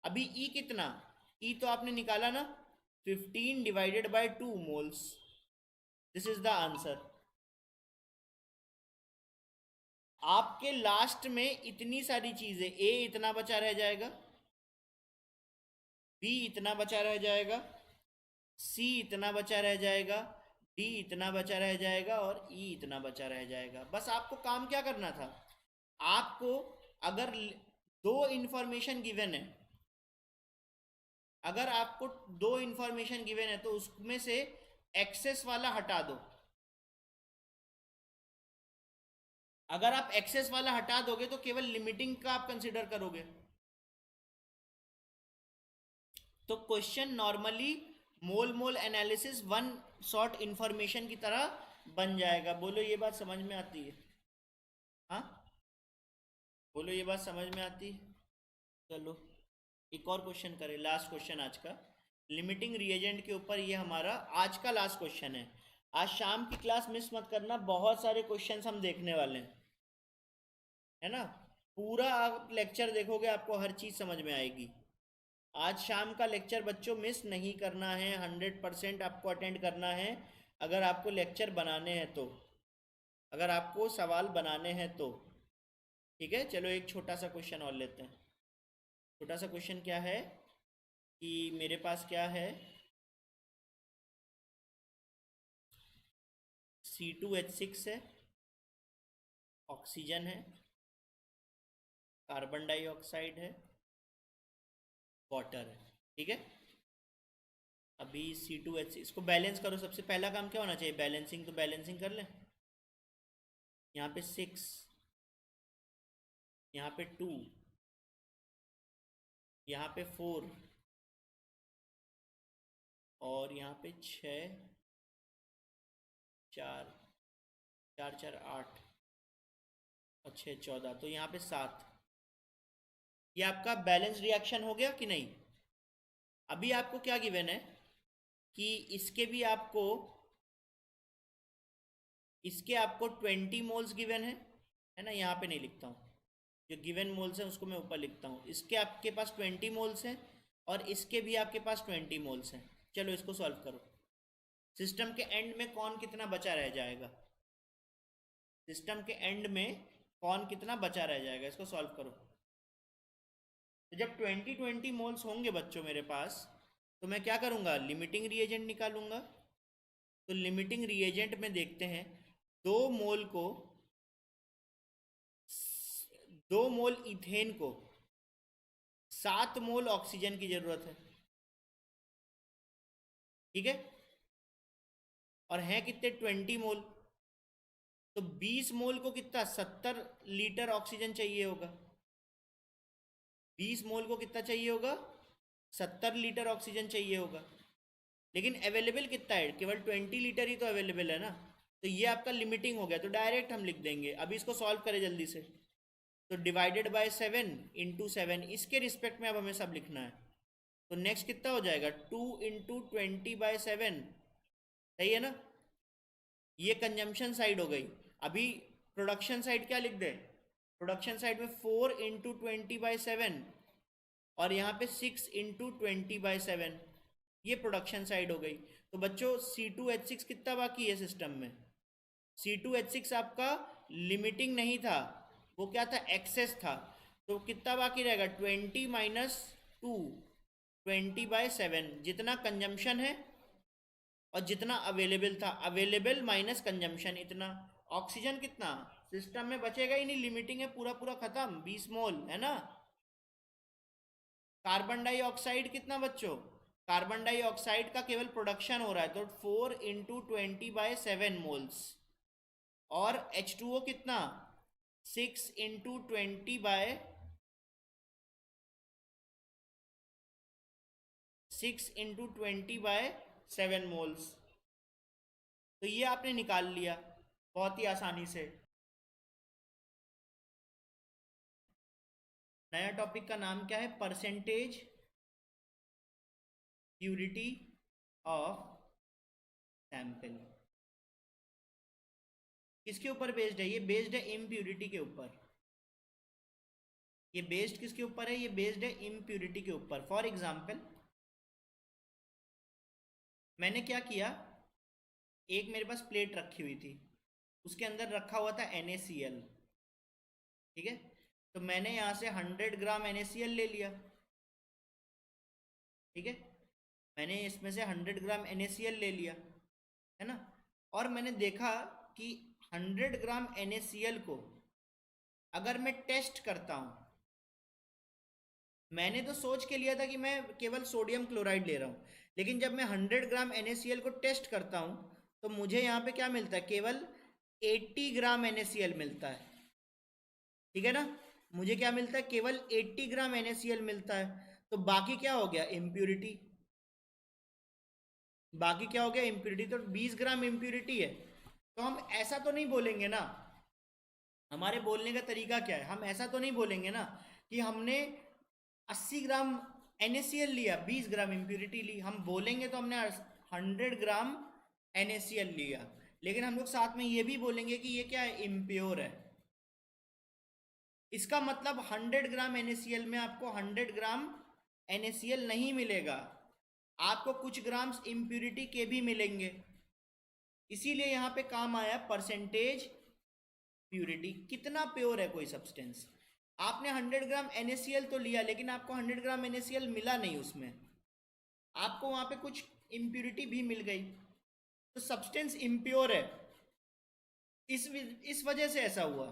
अभी ई कितना, ई तो आपने निकाला ना, 15 divided by 2 moles. This is the answer. आपके लास्ट में इतनी सारी चीजें, ए इतना बचा रह जाएगा, बी इतना बचा रह जाएगा, सी इतना बचा रह जाएगा, डी इतना बचा रह जाएगा और ई इतना बचा रह जाएगा। बस आपको काम क्या करना था, आपको अगर दो इंफॉर्मेशन गिवन है, अगर आपको दो इंफॉर्मेशन गिवन है तो उसमें से एक्सेस वाला हटा दो। अगर आप एक्सेस वाला हटा दोगे तो केवल लिमिटिंग का आप कंसिडर करोगे। तो क्वेश्चन नॉर्मली मोल मोल एनालिसिस वन शॉर्ट इंफॉर्मेशन की तरह बन जाएगा। बोलो ये बात समझ में आती है? हाँ, बोलो ये बात समझ में आती है? चलो एक और क्वेश्चन करें, लास्ट क्वेश्चन आज का, लिमिटिंग रिएजेंट के ऊपर। ये हमारा आज का लास्ट क्वेश्चन है। आज शाम की क्लास मिस मत करना, बहुत सारे क्वेश्चंस हम देखने वाले हैं, है ना। पूरा आप लेक्चर देखोगे आपको हर चीज़ समझ में आएगी। आज शाम का लेक्चर बच्चों मिस नहीं करना है, 100% आपको अटेंड करना है। अगर आपको लेक्चर बनाने हैं तो, अगर आपको सवाल बनाने हैं तो, ठीक है। चलो एक छोटा सा क्वेश्चन और लेते हैं। छोटा सा क्वेश्चन क्या है कि मेरे पास क्या है, C2H6 है, ऑक्सीजन है, कार्बन डाइऑक्साइड है, वाटर है, ठीक है। अभी C2H6 इसको बैलेंस करो। सबसे पहला काम क्या होना चाहिए, बैलेंसिंग। तो बैलेंसिंग कर लें। यहाँ पे 6, यहाँ पे 2, यहाँ पे 4 और यहाँ पे 6, 4, 4 4 8 और 6 14, तो यहाँ पे 7। ये आपका बैलेंस रिएक्शन हो गया कि नहीं? अभी आपको क्या गिवन है कि इसके आपको 20 मोल्स गिवन है ना। यहाँ पे नहीं लिखता हूँ, जो गिवन मोल्स हैं उसको मैं ऊपर लिखता हूँ। इसके आपके पास 20 मोल्स हैं और इसके भी आपके पास 20 मोल्स हैं। चलो इसको सॉल्व करो। सिस्टम के एंड में कौन कितना बचा रह जाएगा, सिस्टम के एंड में कौन कितना बचा रह जाएगा, इसको सॉल्व करो। तो जब 20 मोल्स होंगे बच्चों मेरे पास, तो मैं क्या करूँगा, लिमिटिंग रिएजेंट निकालूंगा। तो लिमिटिंग रिएजेंट में देखते हैं, 2 मोल को 2 मोल इथेन को 7 मोल ऑक्सीजन की जरूरत है, ठीक है। और हैं कितने, 20 मोल। तो 20 मोल को कितना, 70 लीटर ऑक्सीजन चाहिए होगा। 20 मोल को कितना चाहिए होगा, 70 लीटर ऑक्सीजन चाहिए होगा। लेकिन अवेलेबल कितना है, केवल 20 लीटर ही तो अवेलेबल है ना। तो ये आपका लिमिटिंग हो गया, तो डायरेक्ट हम लिख देंगे। अभी इसको सॉल्व करें जल्दी से। तो डिवाइडेड बाय 7 इंटू 7, इसके रिस्पेक्ट में अब हमें सब लिखना है। तो नेक्स्ट कितना हो जाएगा, 2 इंटू 20/7, सही है ना। ये कंजम्पशन साइड हो गई। अभी प्रोडक्शन साइड क्या लिख दें, प्रोडक्शन साइड में 4 इंटू 20/7 और यहाँ पे 6 इंटू 20/7, ये प्रोडक्शन साइड हो गई। तो बच्चों C2H6 कितना बाकी है सिस्टम में, C2H6 आपका लिमिटिंग नहीं था, वो क्या था, एक्सेस था। तो कितना बाकी रहेगा, 20 माइनस 2, 20/7, जितना कंजम्पशन है और जितना अवेलेबल था, अवेलेबल माइनस कंजम्पशन, इतना। ऑक्सीजन कितना सिस्टम में बचेगा ही नहीं, लिमिटिंग है, पूरा पूरा खत्म, 20 मोल है ना। कार्बन डाइऑक्साइड कितना बच्चों, कार्बन डाइऑक्साइड का केवल प्रोडक्शन हो रहा है, तो 4 इंटू 20/7 मोल्स। और H2O कितना, 6 इंटू 20/7 मोल्स। तो ये आपने निकाल लिया बहुत ही आसानी से। नया टॉपिक का नाम क्या है, परसेंटेज प्यूरिटी ऑफ सैंपल। किसके ऊपर बेस्ड है, ये बेस्ड है इम्प्यूरिटी के ऊपर। ये बेस्ड किसके ऊपर है, ये बेस्ड है इम्प्यूरिटी के ऊपर। फॉर एग्जाम्पल मैंने क्या किया, एक मेरे पास प्लेट रखी हुई थी, उसके अंदर रखा हुआ था NaCl, ठीक है। तो मैंने यहाँ से 100 ग्राम NaCl ले लिया, ठीक है। मैंने इसमें से 100 ग्राम NaCl ले लिया, है ना। और मैंने देखा कि 100 ग्राम NaCl को अगर मैं टेस्ट करता हूँ, मैंने तो सोच के लिया था कि मैं केवल सोडियम क्लोराइड ले रहा हूँ, लेकिन जब मैं 100 ग्राम NaCl को टेस्ट करता हूँ तो मुझे यहाँ पे क्या मिलता है, केवल 80 ग्राम NaCl मिलता है। ठीक है ना, मुझे क्या मिलता है, केवल 80 ग्राम NaCl मिलता है। तो बाकी क्या हो गया, इम्प्यूरिटी। बाकी क्या हो गया, इम्प्यूरिटी। तो 20 ग्राम इम्प्यूरिटी है। तो हम ऐसा तो नहीं बोलेंगे ना, हमारे बोलने का तरीका क्या है, हम ऐसा तो नहीं बोलेंगे ना कि हमने 80 ग्राम NaCl लिया, 20 ग्राम इम्प्यूरिटी ली। हम बोलेंगे तो हमने 100 ग्राम NaCl लिया, लेकिन हम लोग साथ में ये भी बोलेंगे कि ये क्या है, इम्प्योर है। इसका मतलब 100 ग्राम NaCl में आपको 100 ग्राम NaCl नहीं मिलेगा, आपको कुछ ग्राम्स इम्प्यूरिटी के भी मिलेंगे। इसीलिए यहाँ पे काम आया परसेंटेज प्योरिटी, कितना प्योर है कोई सब्सटेंस। आपने 100 ग्राम NaCl तो लिया, लेकिन आपको 100 ग्राम NaCl मिला नहीं, उसमें आपको वहाँ पे कुछ इम्प्यूरिटी भी मिल गई, तो सब्सटेंस इम्प्योर है। इस वजह से ऐसा हुआ,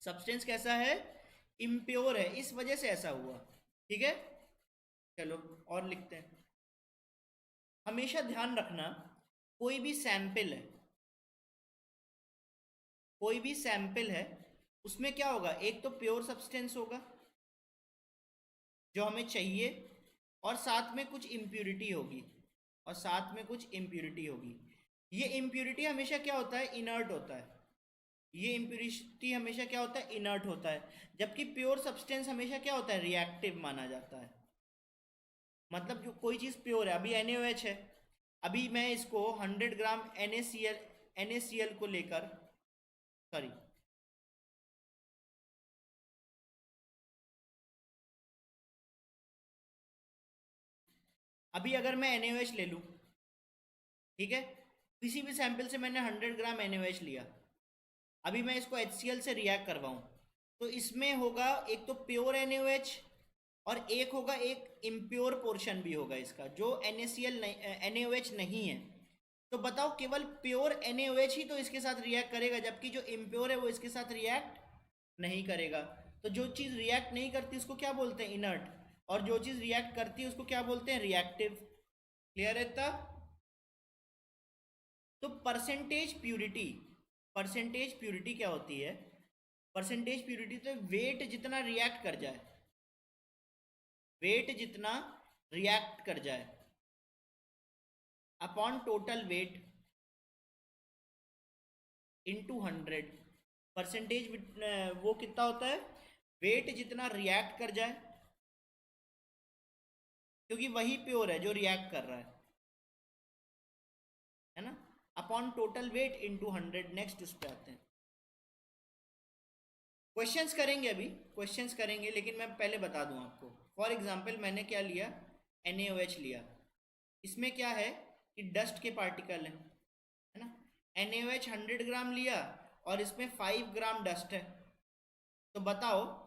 सब्सटेंस कैसा है, इम्प्योर है, इस वजह से ऐसा हुआ। ठीक है, चलो और लिखते हैं। हमेशा ध्यान रखना, कोई भी सैंपल है, कोई भी सैंपल है, उसमें क्या होगा, एक तो प्योर सब्सटेंस होगा जो हमें चाहिए, और साथ में कुछ इम्प्यूरिटी होगी, और साथ में कुछ इम्प्यूरिटी होगी। ये इम्प्यूरिटी हमेशा क्या होता है, इनर्ट होता है। ये इम्प्यूरिटी हमेशा क्या होता है, इनर्ट होता है। जबकि प्योर सब्सटेंस हमेशा क्या होता है, रिएक्टिव माना जाता है। मतलब जो कोई चीज़ प्योर है, अभी NaOH है, अभी मैं इसको 100 ग्राम NaCl को लेकर, सॉरी, अभी अगर मैं NaOH ले लूँ, ठीक है, किसी भी सैंपल से मैंने 100 ग्राम NaOH लिया, अभी मैं इसको HCl से रिएक्ट करवाऊँ, तो इसमें होगा एक तो प्योर NaOH, और एक होगा, एक इम्प्योर पोर्शन भी होगा इसका, जो NaCl नहीं, NaOH नहीं है। तो बताओ, केवल प्योर NaOH ही तो इसके साथ रिएक्ट करेगा, जबकि जो इम्प्योर है वो इसके साथ रिएक्ट नहीं करेगा। तो जो चीज़ रिएक्ट नहीं करती उसको क्या बोलते हैं, इनर्ट, और जो चीज़ रिएक्ट करती है उसको क्या बोलते हैं, रिएक्टिव। क्लियर है इतना। तो परसेंटेज प्यूरिटी क्या होती है, परसेंटेज प्यूरिटी तो वेट जितना रिएक्ट कर जाए, वेट जितना रिएक्ट कर जाए upon total weight into 100। Percentage वो कितना होता है, वेट जितना रिएक्ट कर जाए, क्योंकि वही प्योर है जो रिएक्ट कर रहा है ना, upon total weight into 100। Next उस पर आते हैं, क्वेश्चंस करेंगे, अभी क्वेश्चंस करेंगे, लेकिन मैं पहले बता दूं आपको। फॉर एग्जांपल मैंने क्या लिया, NaOH लिया, इसमें क्या है कि डस्ट के पार्टिकल है ना। NaOH 100 ग्राम लिया और इसमें 5 ग्राम डस्ट है। तो बताओ,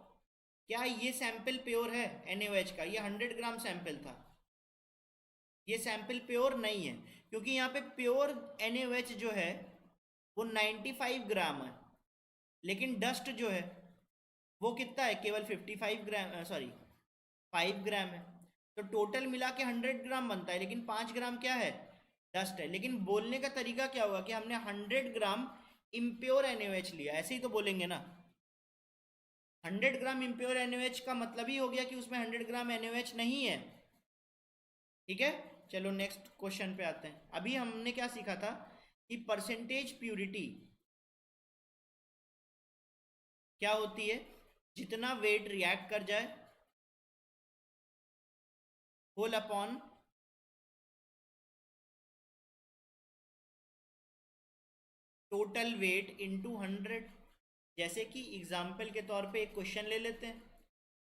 क्या ये सैंपल प्योर है NaOH का, ये 100 ग्राम सैंपल था, ये सैंपल प्योर नहीं है, क्योंकि यहाँ पे प्योर NaOH जो है वो 95 ग्राम है, लेकिन डस्ट जो है वो कितना है, केवल 55 ग्राम, सॉरी 5 ग्राम है। तो टोटल मिला के 100 ग्राम बनता है, लेकिन 5 ग्राम क्या है, डस्ट है। लेकिन बोलने का तरीका क्या होगा कि हमने 100 ग्राम इम्प्योर NaOH लिया, ऐसे ही तो बोलेंगे ना। 100 ग्राम इम्प्योर NaOH का मतलब ही हो गया कि उसमें 100 ग्राम NaOH नहीं है। ठीक है, चलो नेक्स्ट क्वेश्चन पे आते हैं। अभी हमने क्या सीखा था कि परसेंटेज प्यूरिटी क्या होती है, जितना वेट रिएक्ट कर जाए whole upon total weight into 100। जैसे कि एग्जाम्पल के तौर पे एक क्वेश्चन ले लेते हैं,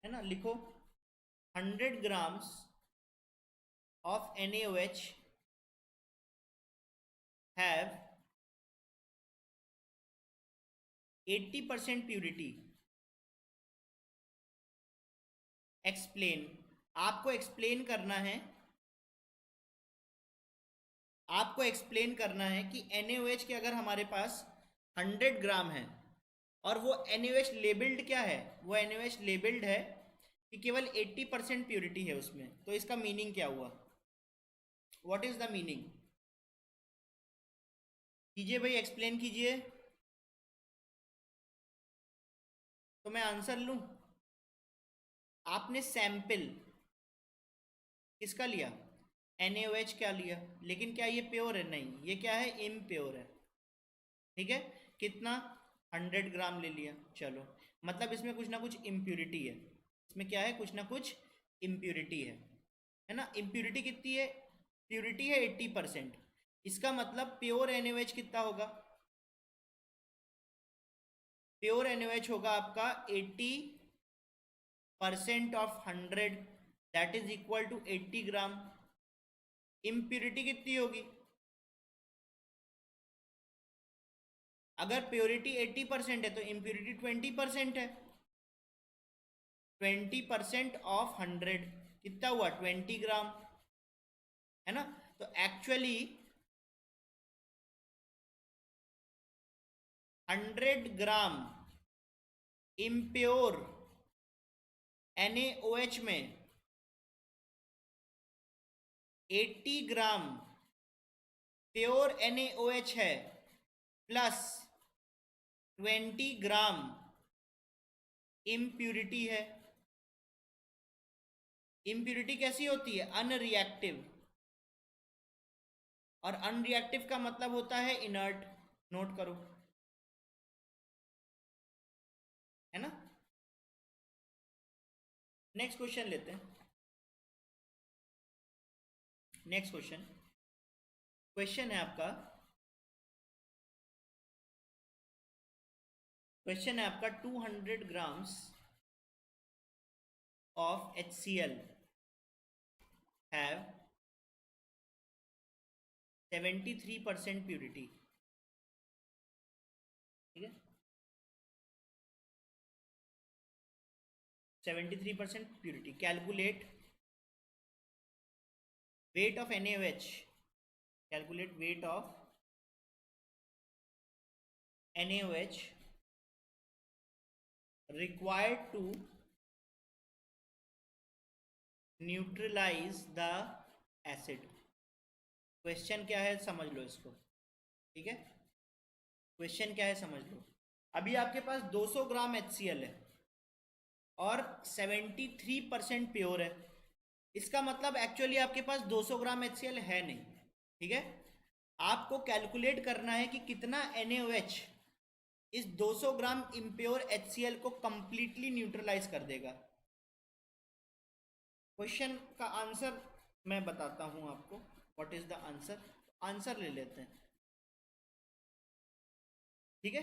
है ना, लिखो 100 grams of NaOH have 80% purity, explain. आपको एक्सप्लेन करना है आपको एक्सप्लेन करना है कि NaOH के अगर हमारे पास 100 ग्राम है और वो NaOH लेबल्ड क्या है, वो NaOH लेबल्ड है कि केवल 80% प्योरिटी है उसमें, तो इसका मीनिंग क्या हुआ? What is the meaning? कीजिए भाई, एक्सप्लेन कीजिए। तो मैं आंसर लूं? आपने सैंपल किसका लिया? NaOH क्या लिया, लेकिन क्या ये प्योर है? नहीं, ये क्या है? इम्प्योर है। ठीक है, कितना? 100 ग्राम ले लिया। चलो, मतलब इसमें कुछ ना कुछ इम्प्योरिटी है। इसमें क्या है? कुछ ना कुछ इम्प्योरिटी है ना? इम्प्योरिटी कितनी है? प्योरिटी है 80%। इसका मतलब प्योर NaOH कितना होगा? प्योर NaOH होगा आपका 80% of 100, that is equal to 80 gram. Impurity कितनी होगी? अगर प्योरिटी 80% है तो इम्प्योरिटी 20% है। 20% ऑफ 100 कितना हुआ? 20 ग्राम, है ना? तो एक्चुअली 100 ग्राम इम्प्योर NaOH में 80 ग्राम प्योर NaOH है, प्लस 20 ग्राम इम्प्यूरिटी है। इम्प्यूरिटी कैसी होती है? अनरिएक्टिव, और अनरिएक्टिव का मतलब होता है इनर्ट। नोट करो, है ना? नेक्स्ट क्वेश्चन लेते हैं। नेक्स्ट क्वेश्चन, क्वेश्चन है आपका, क्वेश्चन है आपका 200 grams of HCl have 73% purity. ठीक है, 73% purity. Calculate weight of NaOH, calculate weight of NaOH required to neutralize the acid। Question क्या है समझ लो इसको। ठीक है, क्वेश्चन क्या है समझ लो। अभी आपके पास 200 ग्राम HCl है और 73% प्योर है। इसका मतलब एक्चुअली आपके पास 200 ग्राम HCl है नहीं। ठीक है, आपको कैलकुलेट करना है कि कितना NaOH इस 200 ग्राम इम्प्योर HCl को कंप्लीटली न्यूट्रलाइज कर देगा। क्वेश्चन का आंसर मैं बताता हूं आपको, what is the answer. Answer ले लेते हैं। ठीक है,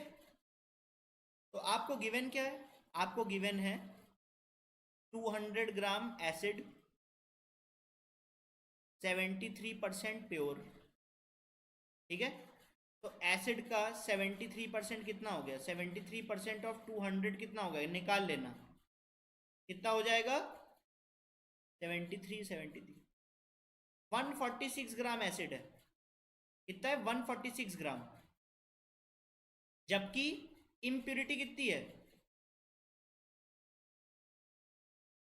तो आपको गिवन क्या है? आपको गिवन है 200 ग्राम एसिड, 73% प्योर। ठीक है, तो एसिड का 73% कितना हो गया? 73% ऑफ 200 कितना हो गया? निकाल लेना, कितना हो जाएगा? 73 73 146 ग्राम एसिड है। कितना है? 146 ग्राम। जबकि इम्प्यूरिटी कितनी है?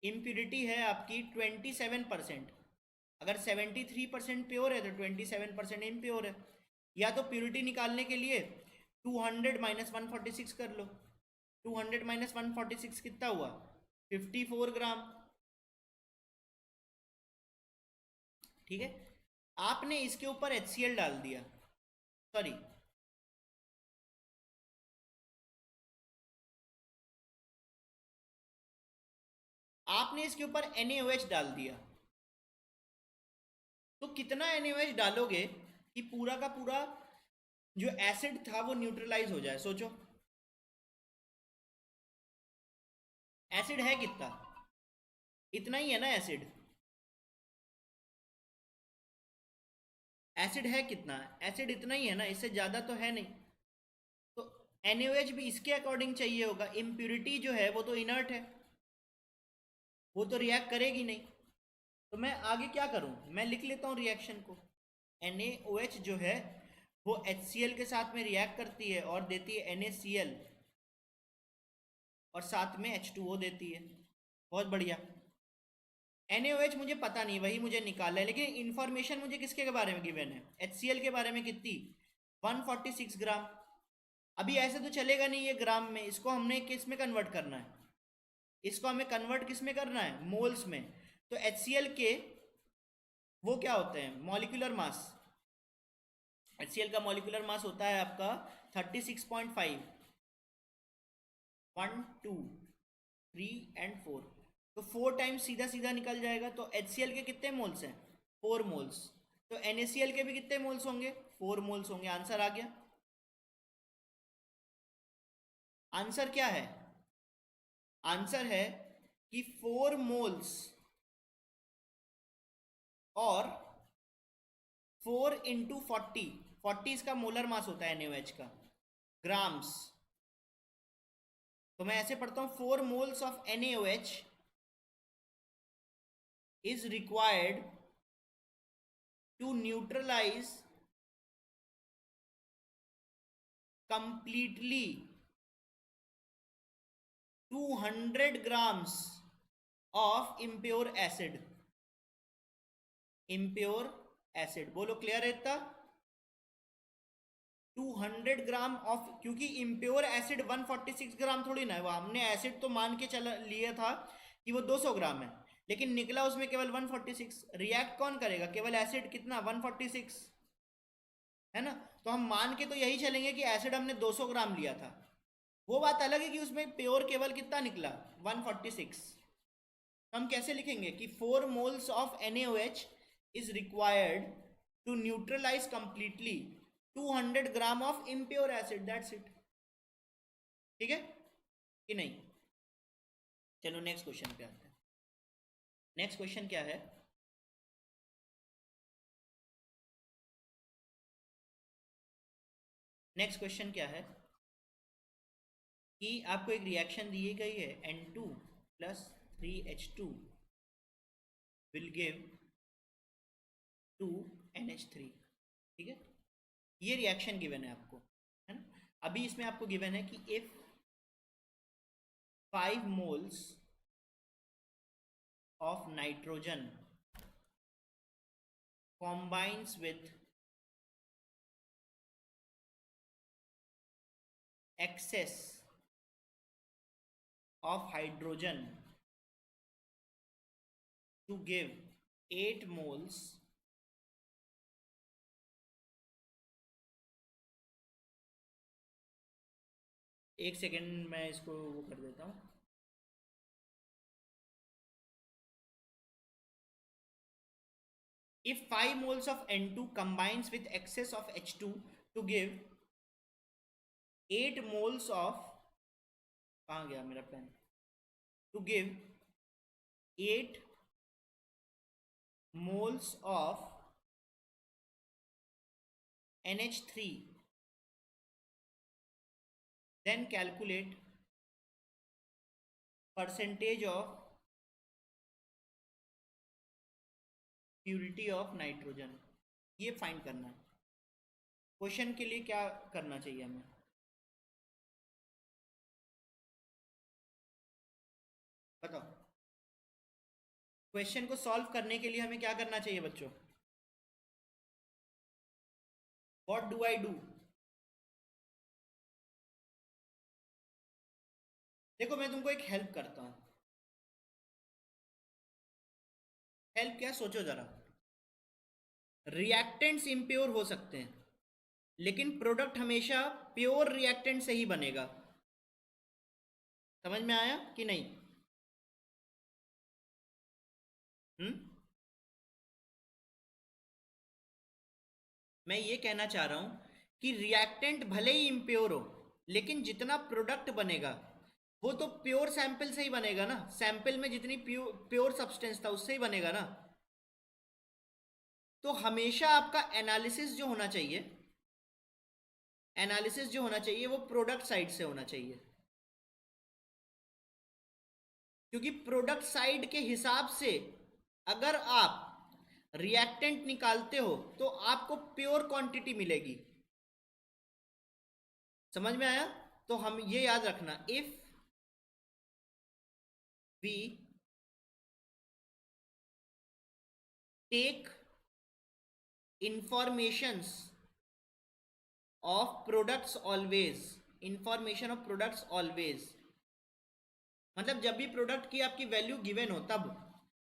इम्प्यूरिटी है आपकी 27%। अगर 73% प्योर है तो 27% इम्प्योर है। या तो प्योरिटी निकालने के लिए 200 माइनस 146 कर लो। 200 माइनस 146 कितना हुआ? 54 ग्राम। ठीक है, आपने इसके ऊपर HCl डाल दिया, सॉरी आपने इसके ऊपर NaOH डाल दिया, तो कितना NaOH डालोगे कि पूरा का पूरा जो एसिड था वो न्यूट्रलाइज हो जाए? सोचो, एसिड है कितना? इतना ही है ना एसिड। एसिड है कितना? एसिड इतना ही है ना, इससे ज़्यादा तो है नहीं। तो NaOH भी इसके अकॉर्डिंग चाहिए होगा। इम्प्यूरिटी जो है वो तो इनर्ट है, वो तो रिएक्ट करेगी नहीं। तो मैं आगे क्या करूं? मैं लिख लेता हूं रिएक्शन को। NaOH जो है वो HCl के साथ में रिएक्ट करती है और देती है NaCl और साथ में H2O देती है। बहुत बढ़िया। NaOH मुझे पता नहीं, वही मुझे निकालना है, लेकिन इंफॉर्मेशन मुझे किसके बारे में गिवन है? HCl के बारे में। कितनी? 146 ग्राम। अभी ऐसे तो चलेगा नहीं ये ग्राम में, इसको हमने किस में कन्वर्ट करना है? इसको हमें कन्वर्ट किस में करना है? मोल्स में। तो HCl के वो क्या होते हैं? Molecular mass. HCl का मॉलिक्यूलर मास होता है आपका 36.5। 1 2 3 एंड 4, तो 4 टाइम्स सीधा सीधा निकल जाएगा। तो HCl के कितने मोल्स हैं? 4 मोल्स। तो NaCl के भी कितने मोल्स होंगे? 4 मोल्स होंगे। आंसर आ गया। आंसर क्या है? आंसर है कि 4 मोल्स और 4 इंटू 40, 40 इसका मोलर मास होता है NaOH का, ग्राम्स। तो मैं ऐसे पढ़ता हूं, 4 moles of NaOH is required to neutralize completely 200 grams of impure acid। impure acid बोलो, क्लियर है इतना? 200 ग्राम ऑफ, क्योंकि इम्प्योर एसिड 146 ग्राम थोड़ी ना है, वो हमने एसिड तो मान के चला लिया था कि वो 200 ग्राम है, लेकिन निकला उसमें केवल 146। रिएक्ट कौन करेगा? केवल एसिड। कितना? 146, है ना? तो हम मान के तो यही चलेंगे कि एसिड हमने 200 ग्राम लिया था। वो बात अलग है कि उसमें प्योर केवल कितना निकला? 146। तो हम कैसे लिखेंगे कि 4 moles of NaOH is required to neutralize completely 200 gram of impure acid, that's it. ठीक है कि नहीं? चलो नेक्स्ट क्वेश्चन पे आते हैं। नेक्स्ट क्वेश्चन क्या है? नेक्स्ट क्वेश्चन क्या है कि आपको एक रिएक्शन दी गई है, N2 plus 3H2 will give 2NH3। ठीक है, ये रिएक्शन गिवन है आपको, है ना? अभी इसमें आपको गिवन है कि if 5 moles of nitrogen combines with excess of hydrogen to give 8 moles एक सेकेंड मैं इसको वो कर देता हूँ। If 5 moles of N2 combines with excess of H2 to give 8 moles of, कहाँ गया मेरा pen? To give 8 moles of NH3, then calculate percentage of purity of nitrogen. ये फाइंड करना है। क्वेश्चन के लिए क्या करना चाहिए हमें? बताओ। क्वेश्चन को सॉल्व करने के लिए हमें क्या करना चाहिए बच्चों? What do I do? देखो मैं तुमको एक हेल्प करता हूं। हेल्प क्या? सोचो जरा। रिएक्टेंट्स इम्प्योर हो सकते हैं, लेकिन प्रोडक्ट हमेशा प्योर रिएक्टेंट से ही बनेगा। समझ में आया कि नहीं? मैं ये कहना चाह रहा हूं कि रिएक्टेंट भले ही इम्प्योर हो, लेकिन जितना प्रोडक्ट बनेगा वो तो प्योर सैंपल से ही बनेगा ना। सैंपल में जितनी प्योर सब्सटेंस था उससे ही बनेगा ना। तो हमेशा आपका एनालिसिस जो होना चाहिए, एनालिसिस जो होना चाहिए वो प्रोडक्ट साइड से होना चाहिए, क्योंकि प्रोडक्ट साइड के हिसाब से अगर आप रिएक्टेंट निकालते हो तो आपको प्योर क्वांटिटी मिलेगी। समझ में आया? तो हम ये याद रखना, if we take informations of products always, information of products always, मतलब जब भी प्रोडक्ट की आपकी वैल्यू गिवन हो तब,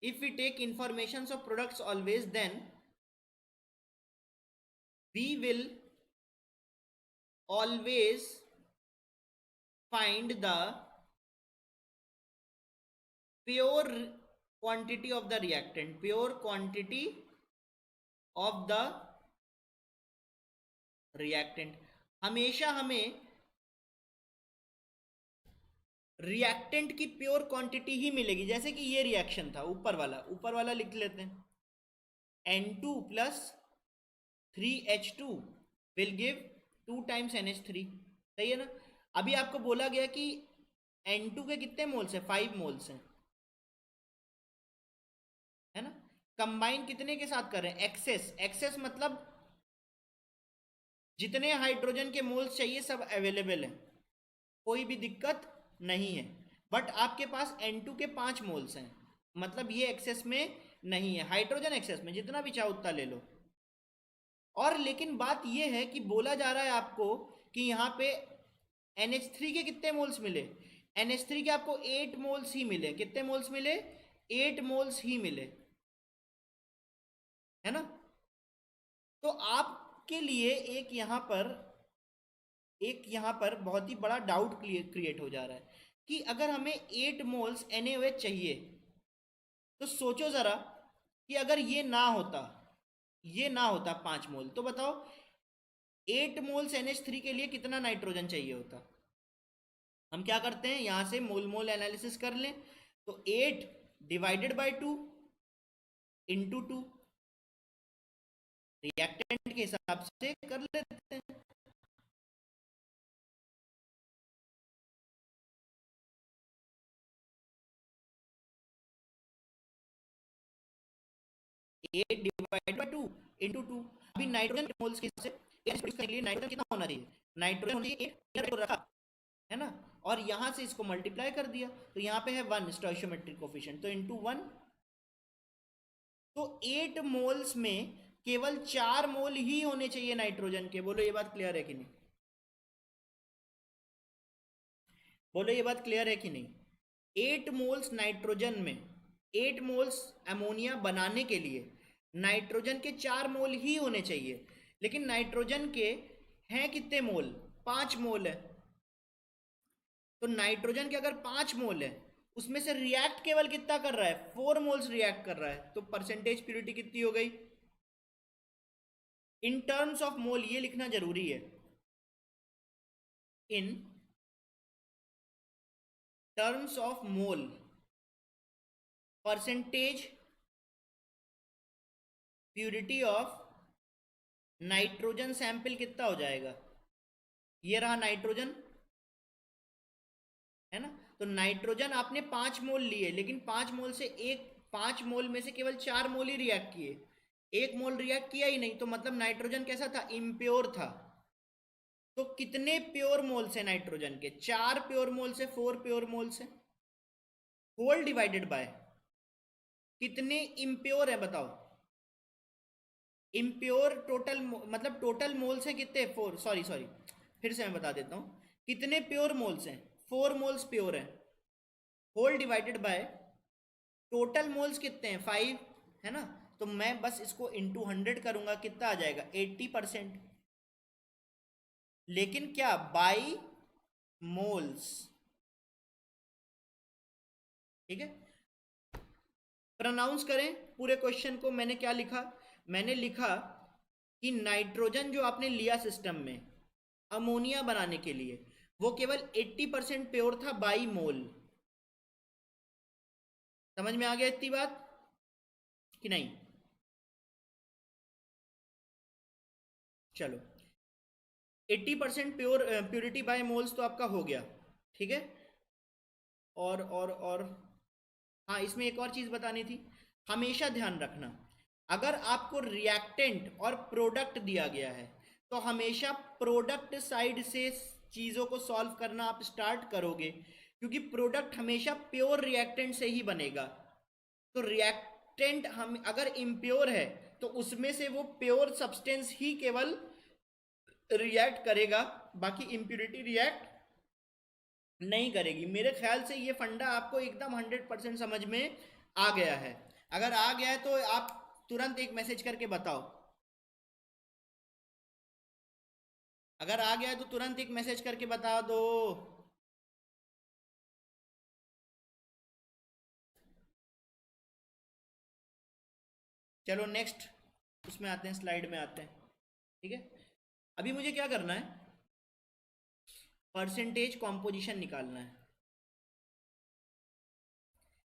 if we take information of products always then we will always find the pure quantity of the reactant, pure quantity of the reactant. हमेशा हमें reactant की प्योर क्वांटिटी ही मिलेगी। जैसे कि ये रिएक्शन था ऊपर वाला लिख लेते हैं, N2 plus 3H2 will give 2 times NH3, सही है ना? अभी आपको बोला गया कि N2 के कितने मोल्स हैं, 5 मोल्स हैं, है ना? कंबाइन कितने के साथ कर रहे हैं, एक्सेस, एक्सेस मतलब जितने हाइड्रोजन के मोल्स चाहिए सब अवेलेबल है, कोई भी दिक्कत नहीं है। बट आपके पास N2 के 5 मोल्स हैं, मतलब ये एक्सेस में नहीं है, हाइड्रोजन एक्सेस में, जितना भी चाहो उतना ले लो। और लेकिन बात ये है कि बोला जा रहा है आपको कि यहाँ पे NH3 के कितने मोल्स मिले, NH3 के आपको 8 मोल्स ही मिले। कितने मोल्स मिले? 8 मोल्स ही मिले, है ना? तो आपके लिए एक यहाँ पर बहुत ही बड़ा डाउट क्रिएट हो जा रहा है कि अगर हमें 8 मोल्स NaOH चाहिए, तो सोचो जरा कि अगर ये ना होता 5 मोल, तो बताओ 8 मोल्स NH3 के लिए कितना नाइट्रोजन चाहिए होता? हम क्या करते हैं, यहां से मोल मोल एनालिसिस कर लें, तो 8 डिवाइडेड बाय 2 इंटू 2, रिएक्टेंट के हिसाब से कर लेते हैं। 8 डिवाइड बाय 2 इंटू 2। अभी नाइट्रोजन के मोल्स के हिसाब से करने के लिए नाइट्रोजन कितना होना चाहिए, नाइट्रोजन होना चाहिए 8 रखा, है ना? और यहां से इसको मल्टीप्लाई कर दिया, तो यहाँ पे है 1 स्टोइशियोमेट्रिक कोफिशिएंट, तो इंटू 1। तो 8 मोल्स में केवल 4 मोल ही होने चाहिए नाइट्रोजन के। बोलो ये बात क्लियर है कि नहीं? बोलो ये बात क्लियर है कि नहीं? 8 मोल्स नाइट्रोजन में, 8 मोल्स अमोनिया बनाने के लिए नाइट्रोजन के 4 मोल ही होने चाहिए, लेकिन नाइट्रोजन के हैं कितने मोल? 5 मोल है। तो नाइट्रोजन के अगर 5 मोल है, उसमें से रिएक्ट केवल कितना कर रहा है? 4 मोल्स रिएक्ट कर रहा है, तो परसेंटेज प्योरिटी कितनी हो गई? इन टर्म्स ऑफ मोल ये लिखना जरूरी है, in terms of mole percentage purity of nitrogen sample कितना हो जाएगा? ये रहा नाइट्रोजन, है ना? तो नाइट्रोजन आपने 5 मोल लिए, लेकिन 5 मोल से 5 मोल में से केवल 4 मोल ही रिएक्ट किए, 1 मोल रिएक्ट किया ही नहीं, तो मतलब नाइट्रोजन कैसा था? इम्प्योर था। तो कितने प्योर मोल्स है नाइट्रोजन के? 4 प्योर मोल से 4 प्योर मोल्स है, होल डिवाइडेड बाय कितने इम्प्योर है बताओ? इम्प्योर टोटल मतलब टोटल मोल्स हैं कितने? 4, सॉरी फिर से मैं बता देता हूँ, कितने प्योर मोल्स हैं? 4 मोल्स प्योर हैं, whole divided by total moles कितने हैं? 5, है ना? तो मैं बस इसको इंटू 100 करूंगा, कितना आ जाएगा? 80%। लेकिन क्या बाई मोल्स, ठीक है? प्रोनाउंस करें पूरे क्वेश्चन को। मैंने क्या लिखा? मैंने लिखा कि नाइट्रोजन जो आपने लिया सिस्टम में अमोनिया बनाने के लिए, वो केवल 80% प्योर था बाई मोल। समझ में आ गया इतनी बात कि नहीं? चलो, 80% प्योरिटी बाय मोल्स तो आपका हो गया, ठीक है? और हाँ, इसमें एक और चीज़ बतानी थी, हमेशा ध्यान रखना, अगर आपको रिएक्टेंट और प्रोडक्ट दिया गया है तो हमेशा प्रोडक्ट साइड से चीज़ों को सॉल्व करना आप स्टार्ट करोगे, क्योंकि प्रोडक्ट हमेशा प्योर रिएक्टेंट से ही बनेगा। तो रिएक्टेंट हम अगर इम्प्योर है तो उसमें से वो प्योर सब्सटेंस ही केवल रिएक्ट करेगा, बाकी इम्प्योरिटी रिएक्ट नहीं करेगी। मेरे ख्याल से ये फंडा आपको एकदम 100% समझ में आ गया है। अगर आ गया है तो आप तुरंत एक मैसेज करके बताओ। अगर आ गया है तो तुरंत एक मैसेज करके बता दो। चलो नेक्स्ट उसमें आते हैं, स्लाइड में आते हैं। ठीक है, अभी मुझे क्या करना है, परसेंटेज कॉम्पोजिशन निकालना है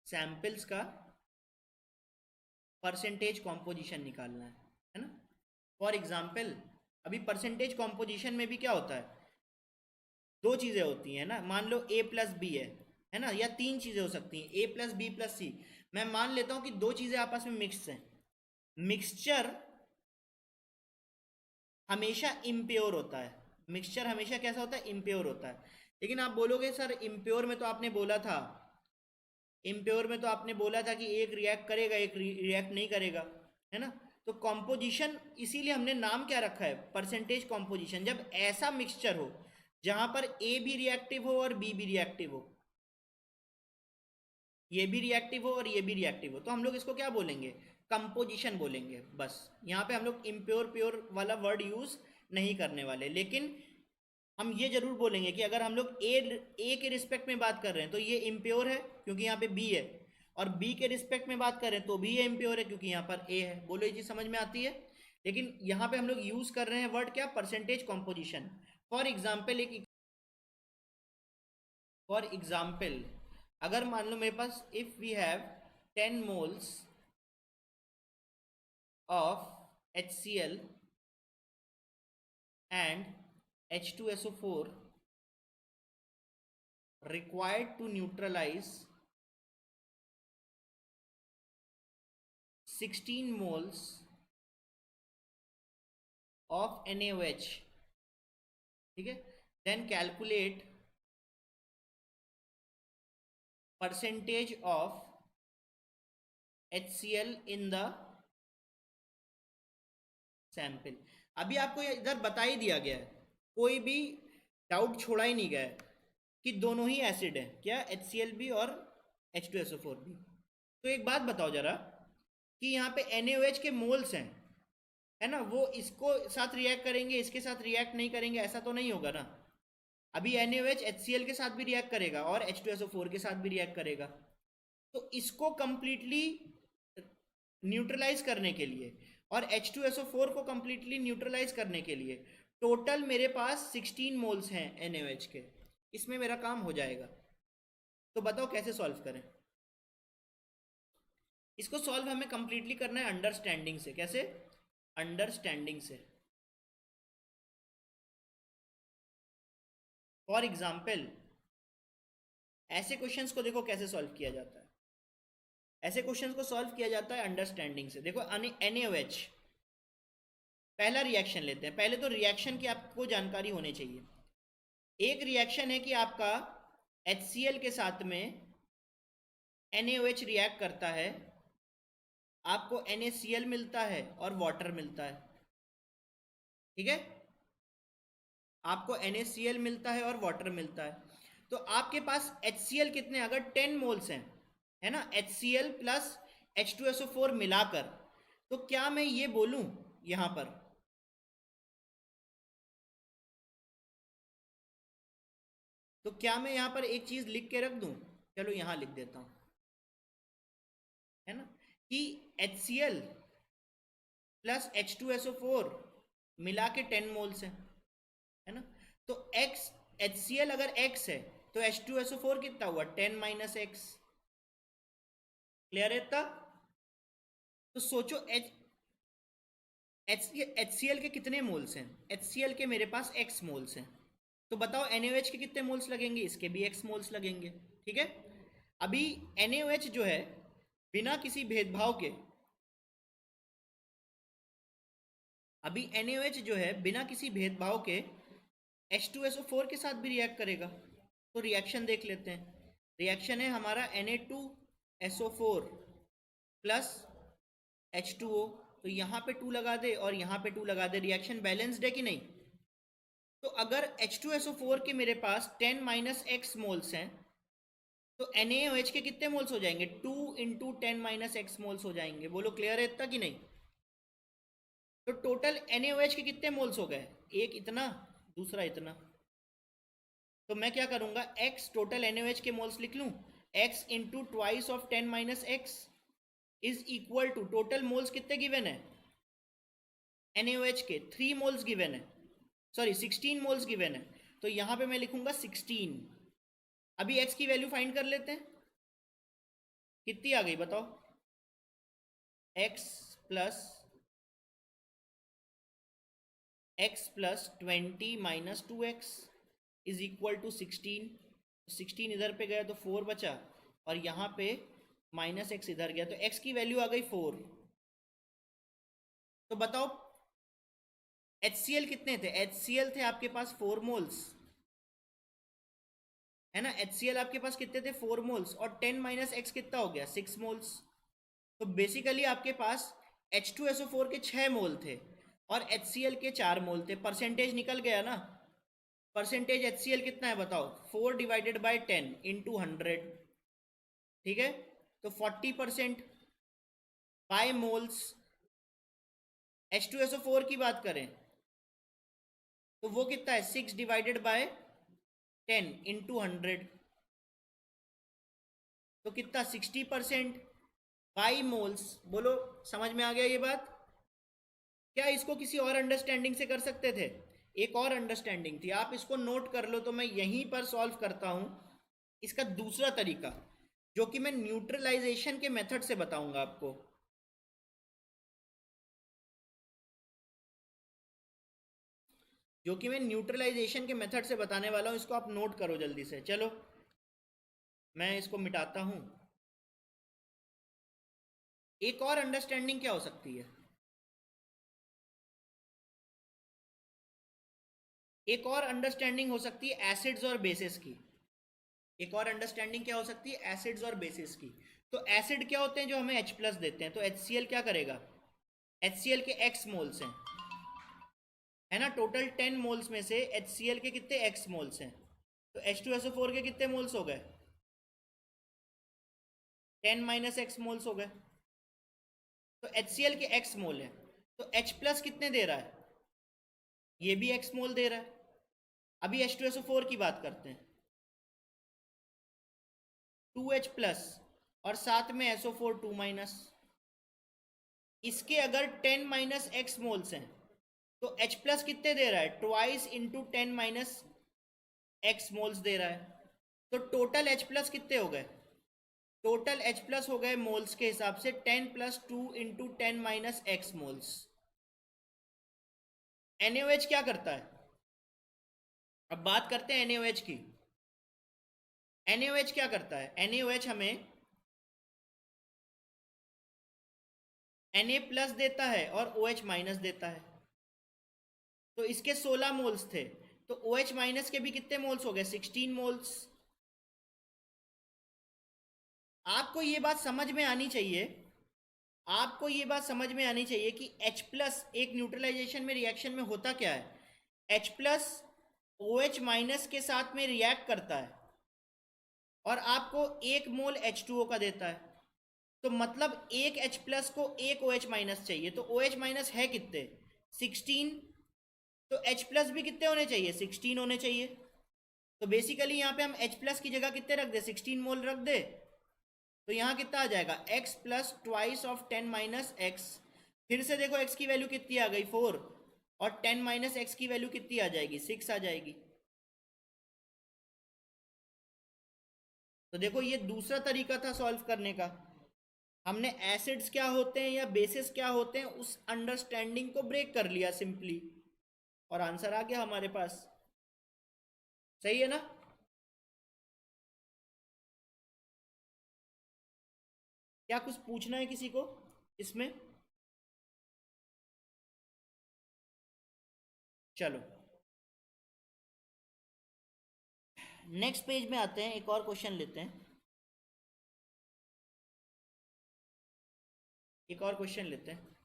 सैंपल्स का, परसेंटेज कॉम्पोजिशन निकालना है ना। फॉर एग्जाम्पल अभी परसेंटेज कॉम्पोजिशन में भी क्या होता है, दो चीज़ें होती हैं ना, मान लो a प्लस बी है ना, या तीन चीज़ें हो सकती हैं a प्लस बी प्लस सी। मैं मान लेता हूँ कि दो चीज़ें आपस में मिक्स हैं। मिक्सचर हमेशा इम्प्योर होता है, मिक्सचर हमेशा कैसा होता है, इम्प्योर होता है। लेकिन आप बोलोगे सर इम्प्योर में तो आपने बोला था, इम्प्योर में तो आपने बोला था कि एक रिएक्ट करेगा एक रिएक्ट नहीं करेगा, है ना। तो कॉम्पोजिशन इसीलिए हमने नाम क्या रखा है, परसेंटेज कॉम्पोजिशन। जब ऐसा मिक्सचर हो जहां पर ए भी रिएक्टिव हो और बी भी रिएक्टिव हो, ये भी रिएक्टिव हो और ये भी रिएक्टिव हो, तो हम लोग इसको क्या बोलेंगे, कंपोजिशन बोलेंगे। बस यहाँ पे हम लोग इम्प्योर प्योर वाला वर्ड यूज नहीं करने वाले, लेकिन हम ये जरूर बोलेंगे कि अगर हम लोग ए के रिस्पेक्ट में बात कर रहे हैं तो ये इम्प्योर है क्योंकि यहाँ पे बी है, और बी के रिस्पेक्ट में बात कर रहे हैं तो भी ये इम्प्योर है क्योंकि यहाँ पर ए है। बोलो ये चीज़ समझ में आती है। लेकिन यहाँ पे हम लोग यूज कर रहे हैं वर्ड क्या, percentage composition. For example for example अगर मान लो मेरे पास if we have 10 moles of HCl and H2SO4 required to neutralize 16 moles of NaOH, ठीक है, then calculate percentage of HCl in the sample. अभी आपको इधर बता ही दिया गया है, कोई भी डाउट छोड़ा ही नहीं गया है कि दोनों ही एसिड है, क्या HCl भी और H2SO4 भी। तो एक बात बताओ जरा कि यहाँ पे NaOH के मोल्स हैं, है ना, वो इसको साथ रिएक्ट करेंगे इसके साथ रिएक्ट नहीं करेंगे, ऐसा तो नहीं होगा ना। अभी NaOH HCl के साथ भी रिएक्ट करेगा और H2SO4 के साथ भी रिएक्ट करेगा। तो इसको कंप्लीटली न्यूट्रलाइज करने के लिए और H2SO4 को कंप्लीटली न्यूट्रलाइज करने के लिए टोटल मेरे पास 16 मोल्स हैं NaOH के, इसमें मेरा काम हो जाएगा। तो बताओ कैसे सॉल्व करें इसको। सॉल्व हमें कंप्लीटली करना है अंडरस्टैंडिंग से। कैसे, अंडरस्टैंडिंग से। फॉर एग्जाम्पल ऐसे क्वेश्चंस को देखो कैसे सॉल्व किया जाता है। ऐसे क्वेश्चंस को सॉल्व किया जाता है अंडरस्टैंडिंग से। देखो NaOH पहला रिएक्शन लेते हैं। पहले तो रिएक्शन की आपको जानकारी होनी चाहिए। एक रिएक्शन है कि आपका HCl के साथ में NaOH रिएक्ट करता है, आपको NaCl मिलता है और वाटर मिलता है, ठीक है, आपको NaCl मिलता है और वाटर मिलता है। तो आपके पास HCl कितने, अगर 10 मोल्स हैं, है ना, HCl प्लस H2SO4 मिलाकर, तो क्या मैं ये बोलूं यहां पर, तो क्या मैं यहां पर एक चीज लिख के रख दूं, चलो यहां लिख देता हूं, है ना, कि HCl प्लस H2SO4 मिला के 10 मोल्स है ना। तो x HCl अगर x है तो H2SO4 कितना हुआ, 10 माइनस एक्स। क्लियर है इतना। तो सोचो HCl के कितने मोल्स हैं, HCl के मेरे पास x मोल्स हैं। तो बताओ NaOH के कितने मोल्स लगेंगे, इसके भी x मोल्स लगेंगे, ठीक है। अभी NaOH जो है बिना किसी भेदभाव के अभी NaOH जो है बिना किसी भेदभाव के H2SO4 के साथ भी रिएक्ट करेगा। तो रिएक्शन देख लेते हैं। रिएक्शन है हमारा Na2SO4 प्लस H2O। तो यहाँ पे 2 लगा दे और यहाँ पे 2 लगा दे, रिएक्शन बैलेंस्ड है कि नहीं? तो अगर H2SO4 के मेरे पास 10 माइनस एक्स मोल्स हैं तो NaOH के कितने मोल्स हो जाएंगे? 2 इंटू 10 माइनस एक्स मोल्स हो जाएंगे। बोलो क्लियर है इतना कि नहीं? तो टोटल NaOH के कितने मोल्स हो गए? एक इतना, दूसरा इतना। तो मैं क्या करूंगा, x टोटल NaOH के मोल्स लिख लूं, x into twice of 10 minus x is equal to total moles कितने गिवन है NaOH के? 3 मोल्स गिवन है, सॉरी 16 मोल्स गिवन है। तो यहां पे मैं लिखूंगा 16। अभी x की वैल्यू फाइंड कर लेते हैं, कितनी आ गई बताओ? x plus 20 minus 2x is equal to 16। 16 इधर पे गया तो 4 बचा और यहाँ पे माइनस एक्स इधर गया तो x की वैल्यू आ गई 4। तो बताओ HCl कितने थे? HCl थे आपके पास 4 मोल्स, है ना? HCl आपके पास कितने थे? 4 मोल्स। और 10 माइनस एक्स कितना हो गया? 6 मोल्स। तो बेसिकली आपके पास H2SO4 के 6 मोल थे और HCl के 4 मोल थे। परसेंटेज निकल गया ना? परसेंटेज HCl कितना है बताओ? 4 डिवाइडेड बाई 10 इंटू 100, ठीक है? तो 40% बाय मोल्स। H2SO4 की बात करें तो वो कितना है? 6 डिवाइडेड बाय 10 इंटू 100, तो कितना? 60% बाई मोल्स। बोलो समझ में आ गया ये बात? क्या इसको किसी और अंडरस्टैंडिंग से कर सकते थे? एक और अंडरस्टैंडिंग थी, आप इसको नोट कर लो तो मैं यहीं पर सॉल्व करता हूं इसका दूसरा तरीका, जो कि मैं न्यूट्रलाइजेशन के मेथड से बताऊंगा आपको। जो कि मैं न्यूट्रलाइजेशन के मेथड से बताने वाला हूं, इसको आप नोट करो जल्दी से। चलो मैं इसको मिटाता हूं। एक और अंडरस्टैंडिंग क्या हो सकती है? एक और अंडरस्टैंडिंग हो सकती है एसिड्स और बेसिस की। एक और अंडरस्टैंडिंग क्या हो सकती है? एसिड्स और बेसिस की। तो एसिड क्या होते हैं? जो हमें H प्लस देते हैं। तो HCl क्या करेगा? HCl के x मोल्स हैं, है ना? टोटल 10 मोल्स में से HCl के कितने x मोल्स हैं? तो H2SO4 के कितने मोल्स हो गए? 10 माइनस एक्स मोल्स हो गए। तो HCl के x मोल है, तो H प्लस कितने दे रहा है? ये भी x मोल दे रहा है। अभी H2SO4 की बात करते हैं, 2H प्लस और साथ में SO4 2 माइनस। इसके अगर 10 माइनस एक्स मोल्स हैं तो H प्लस कितने दे रहा है? Twice into 10 minus X moles दे रहा है। तो टोटल H प्लस कितने हो गए? टोटल H प्लस हो गए मोल्स के हिसाब से 10 plus 2 into 10 minus X moles. NaOH क्या करता है? अब बात करते हैं NaOH की। NaOH क्या करता है? NaOH हमें Na प्लस देता है और OH माइनस देता है। तो इसके 16 मोल्स थे, तो OH माइनस के भी कितने मोल्स हो गए? 16 मोल्स। आपको ये बात समझ में आनी चाहिए, आपको ये बात समझ में आनी चाहिए कि H प्लस एक न्यूट्रलाइजेशन में रिएक्शन में होता क्या है? H प्लस OH माइनस के साथ में रिएक्ट करता है और आपको एक मोल H2O का देता है। तो मतलब एक H प्लस को एक OH माइनस चाहिए, तो OH माइनस है कितने? 16। तो H प्लस भी कितने होने चाहिए? 16 होने चाहिए। तो बेसिकली यहाँ पे हम H प्लस की जगह कितने रख दे? 16 मोल रख दे। तो यहाँ कितना आ जाएगा? x plus twice of 10 minus x. फिर से देखो x की वैल्यू कितनी आ गई? 4। और 10 माइनस एक्स की वैल्यू कितनी आ जाएगी? 6 आ जाएगी। तो देखो ये दूसरा तरीका था सॉल्व करने का। हमने एसिड्स क्या होते हैं या बेसिस क्या होते हैं उस अंडरस्टैंडिंग को ब्रेक कर लिया सिंपली, और आंसर आ गया हमारे पास। सही है ना? क्या कुछ पूछना है किसी को इसमें? चलो नेक्स्ट पेज में आते हैं, एक और क्वेश्चन लेते हैं, एक और क्वेश्चन लेते हैं।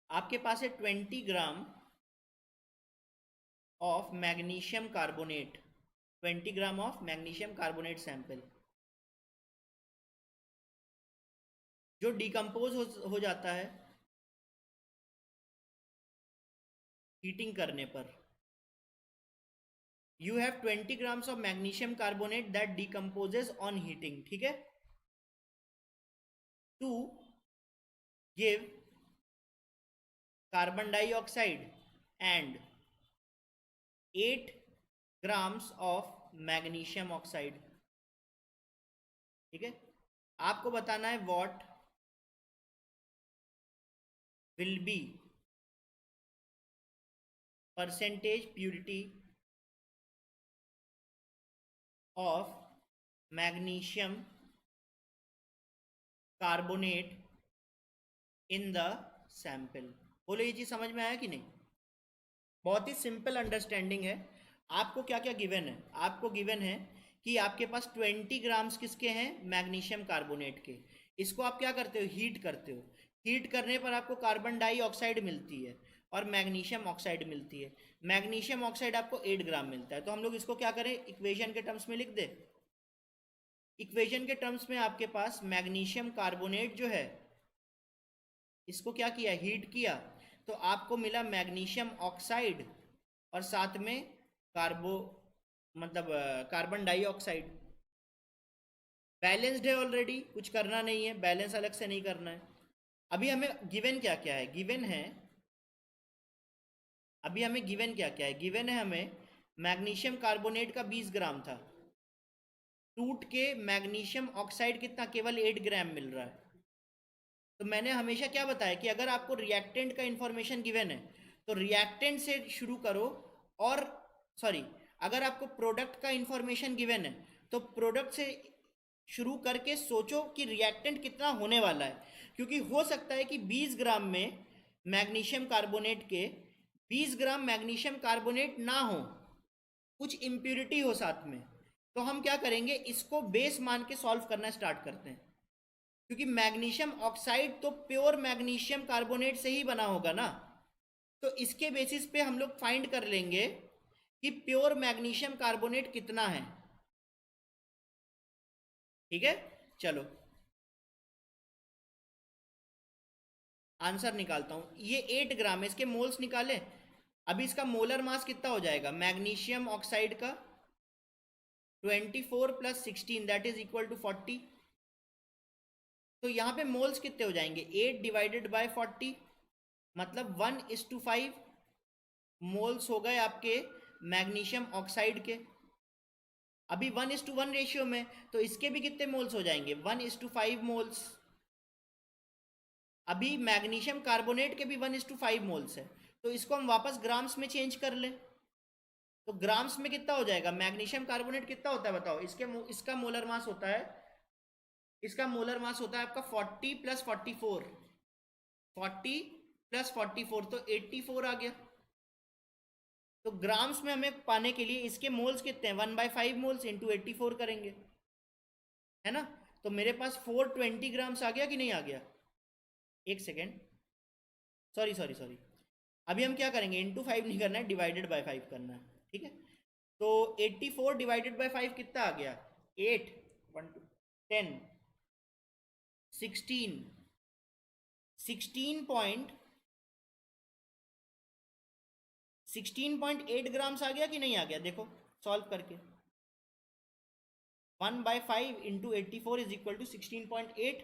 आपके पास है 20 gram of magnesium carbonate, 20 gram of magnesium carbonate sample जो डिकम्पोज हो जाता है हीटिंग करने पर। You have 20 grams of magnesium carbonate that decomposes on heating, ठीक है। To give carbon dioxide and 8 grams of magnesium oxide, ठीक है। आपको बताना है what will be percentage purity of magnesium carbonate in the sample. बोलो ये चीज समझ में आया कि नहीं? बहुत ही सिंपल अंडरस्टैंडिंग है। आपको क्या क्या गिवन है? आपको गिवन है कि आपके पास 20 ग्राम्स किसके हैं? मैग्नीशियम कार्बोनेट के। इसको आप क्या करते हो? हीट करते हो। हीट करने पर आपको कार्बन डाइऑक्साइड मिलती है और मैग्नीशियम ऑक्साइड मिलती है। मैग्नीशियम ऑक्साइड आपको 8 ग्राम मिलता है। तो हम लोग इसको क्या करें? इक्वेशन के टर्म्स में लिख दे। इक्वेशन के टर्म्स में आपके पास मैग्नीशियम कार्बोनेट जो है, इसको क्या किया? हीट किया, तो आपको मिला मैग्नीशियम ऑक्साइड और साथ में कार्बो मतलब कार्बन डाइऑक्साइड। बैलेंस्ड है ऑलरेडी, कुछ करना नहीं है, बैलेंस अलग से नहीं करना है। अभी हमें गिवन क्या क्या है? गिवन है, अभी हमें गिवन क्या क्या है? गिवन है हमें मैग्नीशियम कार्बोनेट का 20 ग्राम था, टूट के मैग्नीशियम ऑक्साइड कितना? केवल 8 ग्राम मिल रहा है। तो मैंने हमेशा क्या बताया कि अगर आपको रिएक्टेंट का इंफॉर्मेशन गिवन है तो रिएक्टेंट से शुरू करो, और सॉरी, अगर आपको प्रोडक्ट का इंफॉर्मेशन गिवन है तो प्रोडक्ट से शुरू करके सोचो कि रिएक्टेंट कितना होने वाला है, क्योंकि हो सकता है कि 20 ग्राम में मैग्नीशियम कार्बोनेट के 20 ग्राम मैग्नीशियम कार्बोनेट ना हो, कुछ इम्प्यूरिटी हो साथ में। तो हम क्या करेंगे? इसको बेस मान के सॉल्व करना स्टार्ट करते हैं, क्योंकि मैग्नीशियम ऑक्साइड तो प्योर मैग्नीशियम कार्बोनेट से ही बना होगा ना। तो इसके बेसिस पे हम लोग फाइंड कर लेंगे कि प्योर मैग्नीशियम कार्बोनेट कितना है, ठीक है। चलो आंसर निकालता हूं। ये 8 ग्राम है, इसके मोल्स निकाले। अभी इसका मोलर मास कितना हो जाएगा मैग्नीशियम ऑक्साइड का? 24 + 16 दैट इज इक्वल टू 40। तो यहाँ पे मोल्स कितने हो जाएंगे? 8 डिवाइडेड बाय 40, मतलब 1:5 मोल्स हो गए आपके मैग्नीशियम ऑक्साइड के। अभी 1:1 रेशियो में, तो इसके भी कितने मोल्स हो जाएंगे? 1:5 मोल्स। अभी मैग्नीशियम कार्बोनेट के भी 1:5 मोल्स है, तो इसको हम वापस ग्राम्स में चेंज कर लें। तो ग्राम्स में कितना हो जाएगा? मैग्नीशियम कार्बोनेट कितना होता है बताओ? इसका मोलर मास होता है, इसका मोलर मास होता है आपका 40 + 44, 40 + 44 तो 84 आ गया। तो ग्राम्स में हमें पाने के लिए इसके मोल्स कितने हैं? 1/5 मोल्स इंटू 84 करेंगे, है ना। तो मेरे पास 420 ग्राम्स आ गया कि नहीं आ गया? एक सेकेंड, सॉरी सॉरी सॉरी, अभी हम क्या करेंगे? इंटू 5 नहीं करना है, डिवाइडेड बाय 5 करना है, ठीक है। तो 84 डिवाइडेड बाय 5 कितना आ गया? 8, 1 2 10 16 16.8 ग्राम्स आ गया कि नहीं आ गया? देखो सॉल्व करके, 1/5 इंटू 84 इज इक्वल टू 16.8,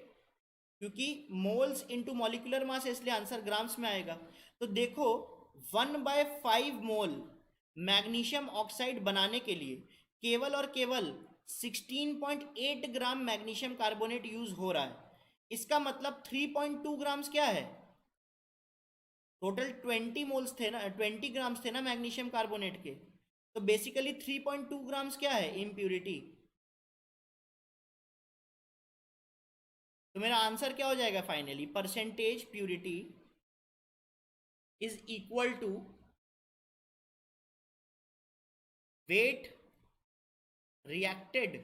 क्योंकि मोल्स इंटू मॉलिक्यूलर मास है इसलिए आंसर ग्राम्स में आएगा। तो देखो 1/5 मोल मैग्नीशियम ऑक्साइड बनाने के लिए केवल और केवल 16.8 ग्राम मैग्नीशियम कार्बोनेट यूज हो रहा है। इसका मतलब 3.2 ग्राम्स क्या है? टोटल 20 मोल्स थे ना, 20 ग्राम्स थे ना मैग्नीशियम कार्बोनेट के, तो बेसिकली 3.2 ग्राम्स क्या है? इम्प्यूरिटी। तो मेरा आंसर क्या हो जाएगा finally? Percentage purity is equal to weight reacted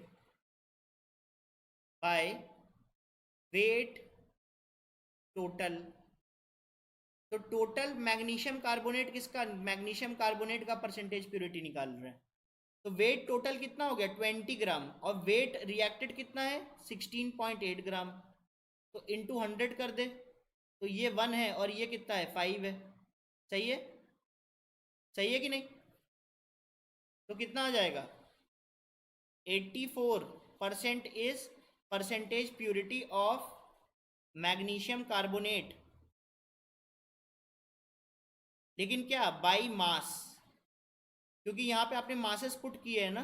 by weight total. तो टोटल मैग्नीशियम कार्बोनेट किसका, मैग्नीशियम कार्बोनेट का परसेंटेज प्योरिटी निकाल रहे हैं। तो वेट टोटल कितना हो गया 20 ग्राम, और वेट रिएक्टेड कितना है 16.8 ग्राम। तो इंटू 100 कर दे, तो ये 1 है और ये कितना है 5 है। सही है, सही है कि नहीं? तो कितना आ जाएगा 84% is percentage purity of magnesium carbonate. लेकिन क्या बाई मास, क्योंकि यहाँ पे आपने मासेस पुट किए है ना।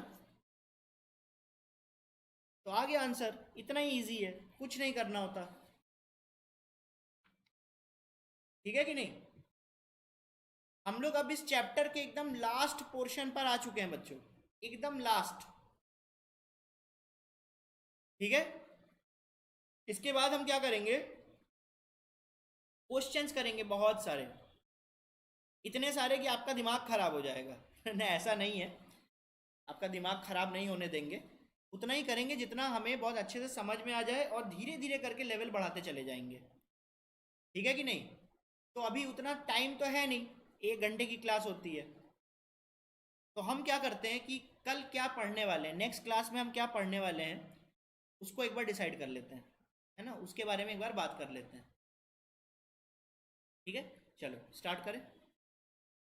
तो आ गया आंसर, इतना ही इजी है, कुछ नहीं करना होता। ठीक है कि नहीं? हम लोग अब इस चैप्टर के एकदम लास्ट पोर्शन पर आ चुके हैं बच्चों, एकदम लास्ट। ठीक है, इसके बाद हम क्या करेंगे, क्वेश्चंस करेंगे बहुत सारे, इतने सारे कि आपका दिमाग खराब हो जाएगा। नहीं ऐसा नहीं है, आपका दिमाग खराब नहीं होने देंगे। उतना ही करेंगे जितना हमें बहुत अच्छे से समझ में आ जाए, और धीरे धीरे करके लेवल बढ़ाते चले जाएंगे। ठीक है कि नहीं? तो अभी उतना टाइम तो है नहीं, 1 घंटे की क्लास होती है। तो हम क्या करते हैं कि कल क्या पढ़ने वाले हैं, नेक्स्ट क्लास में हम क्या पढ़ने वाले हैं, उसको एक बार डिसाइड कर लेते हैं, है ना, उसके बारे में एक बार बात कर लेते हैं। ठीक है, चलो स्टार्ट करें।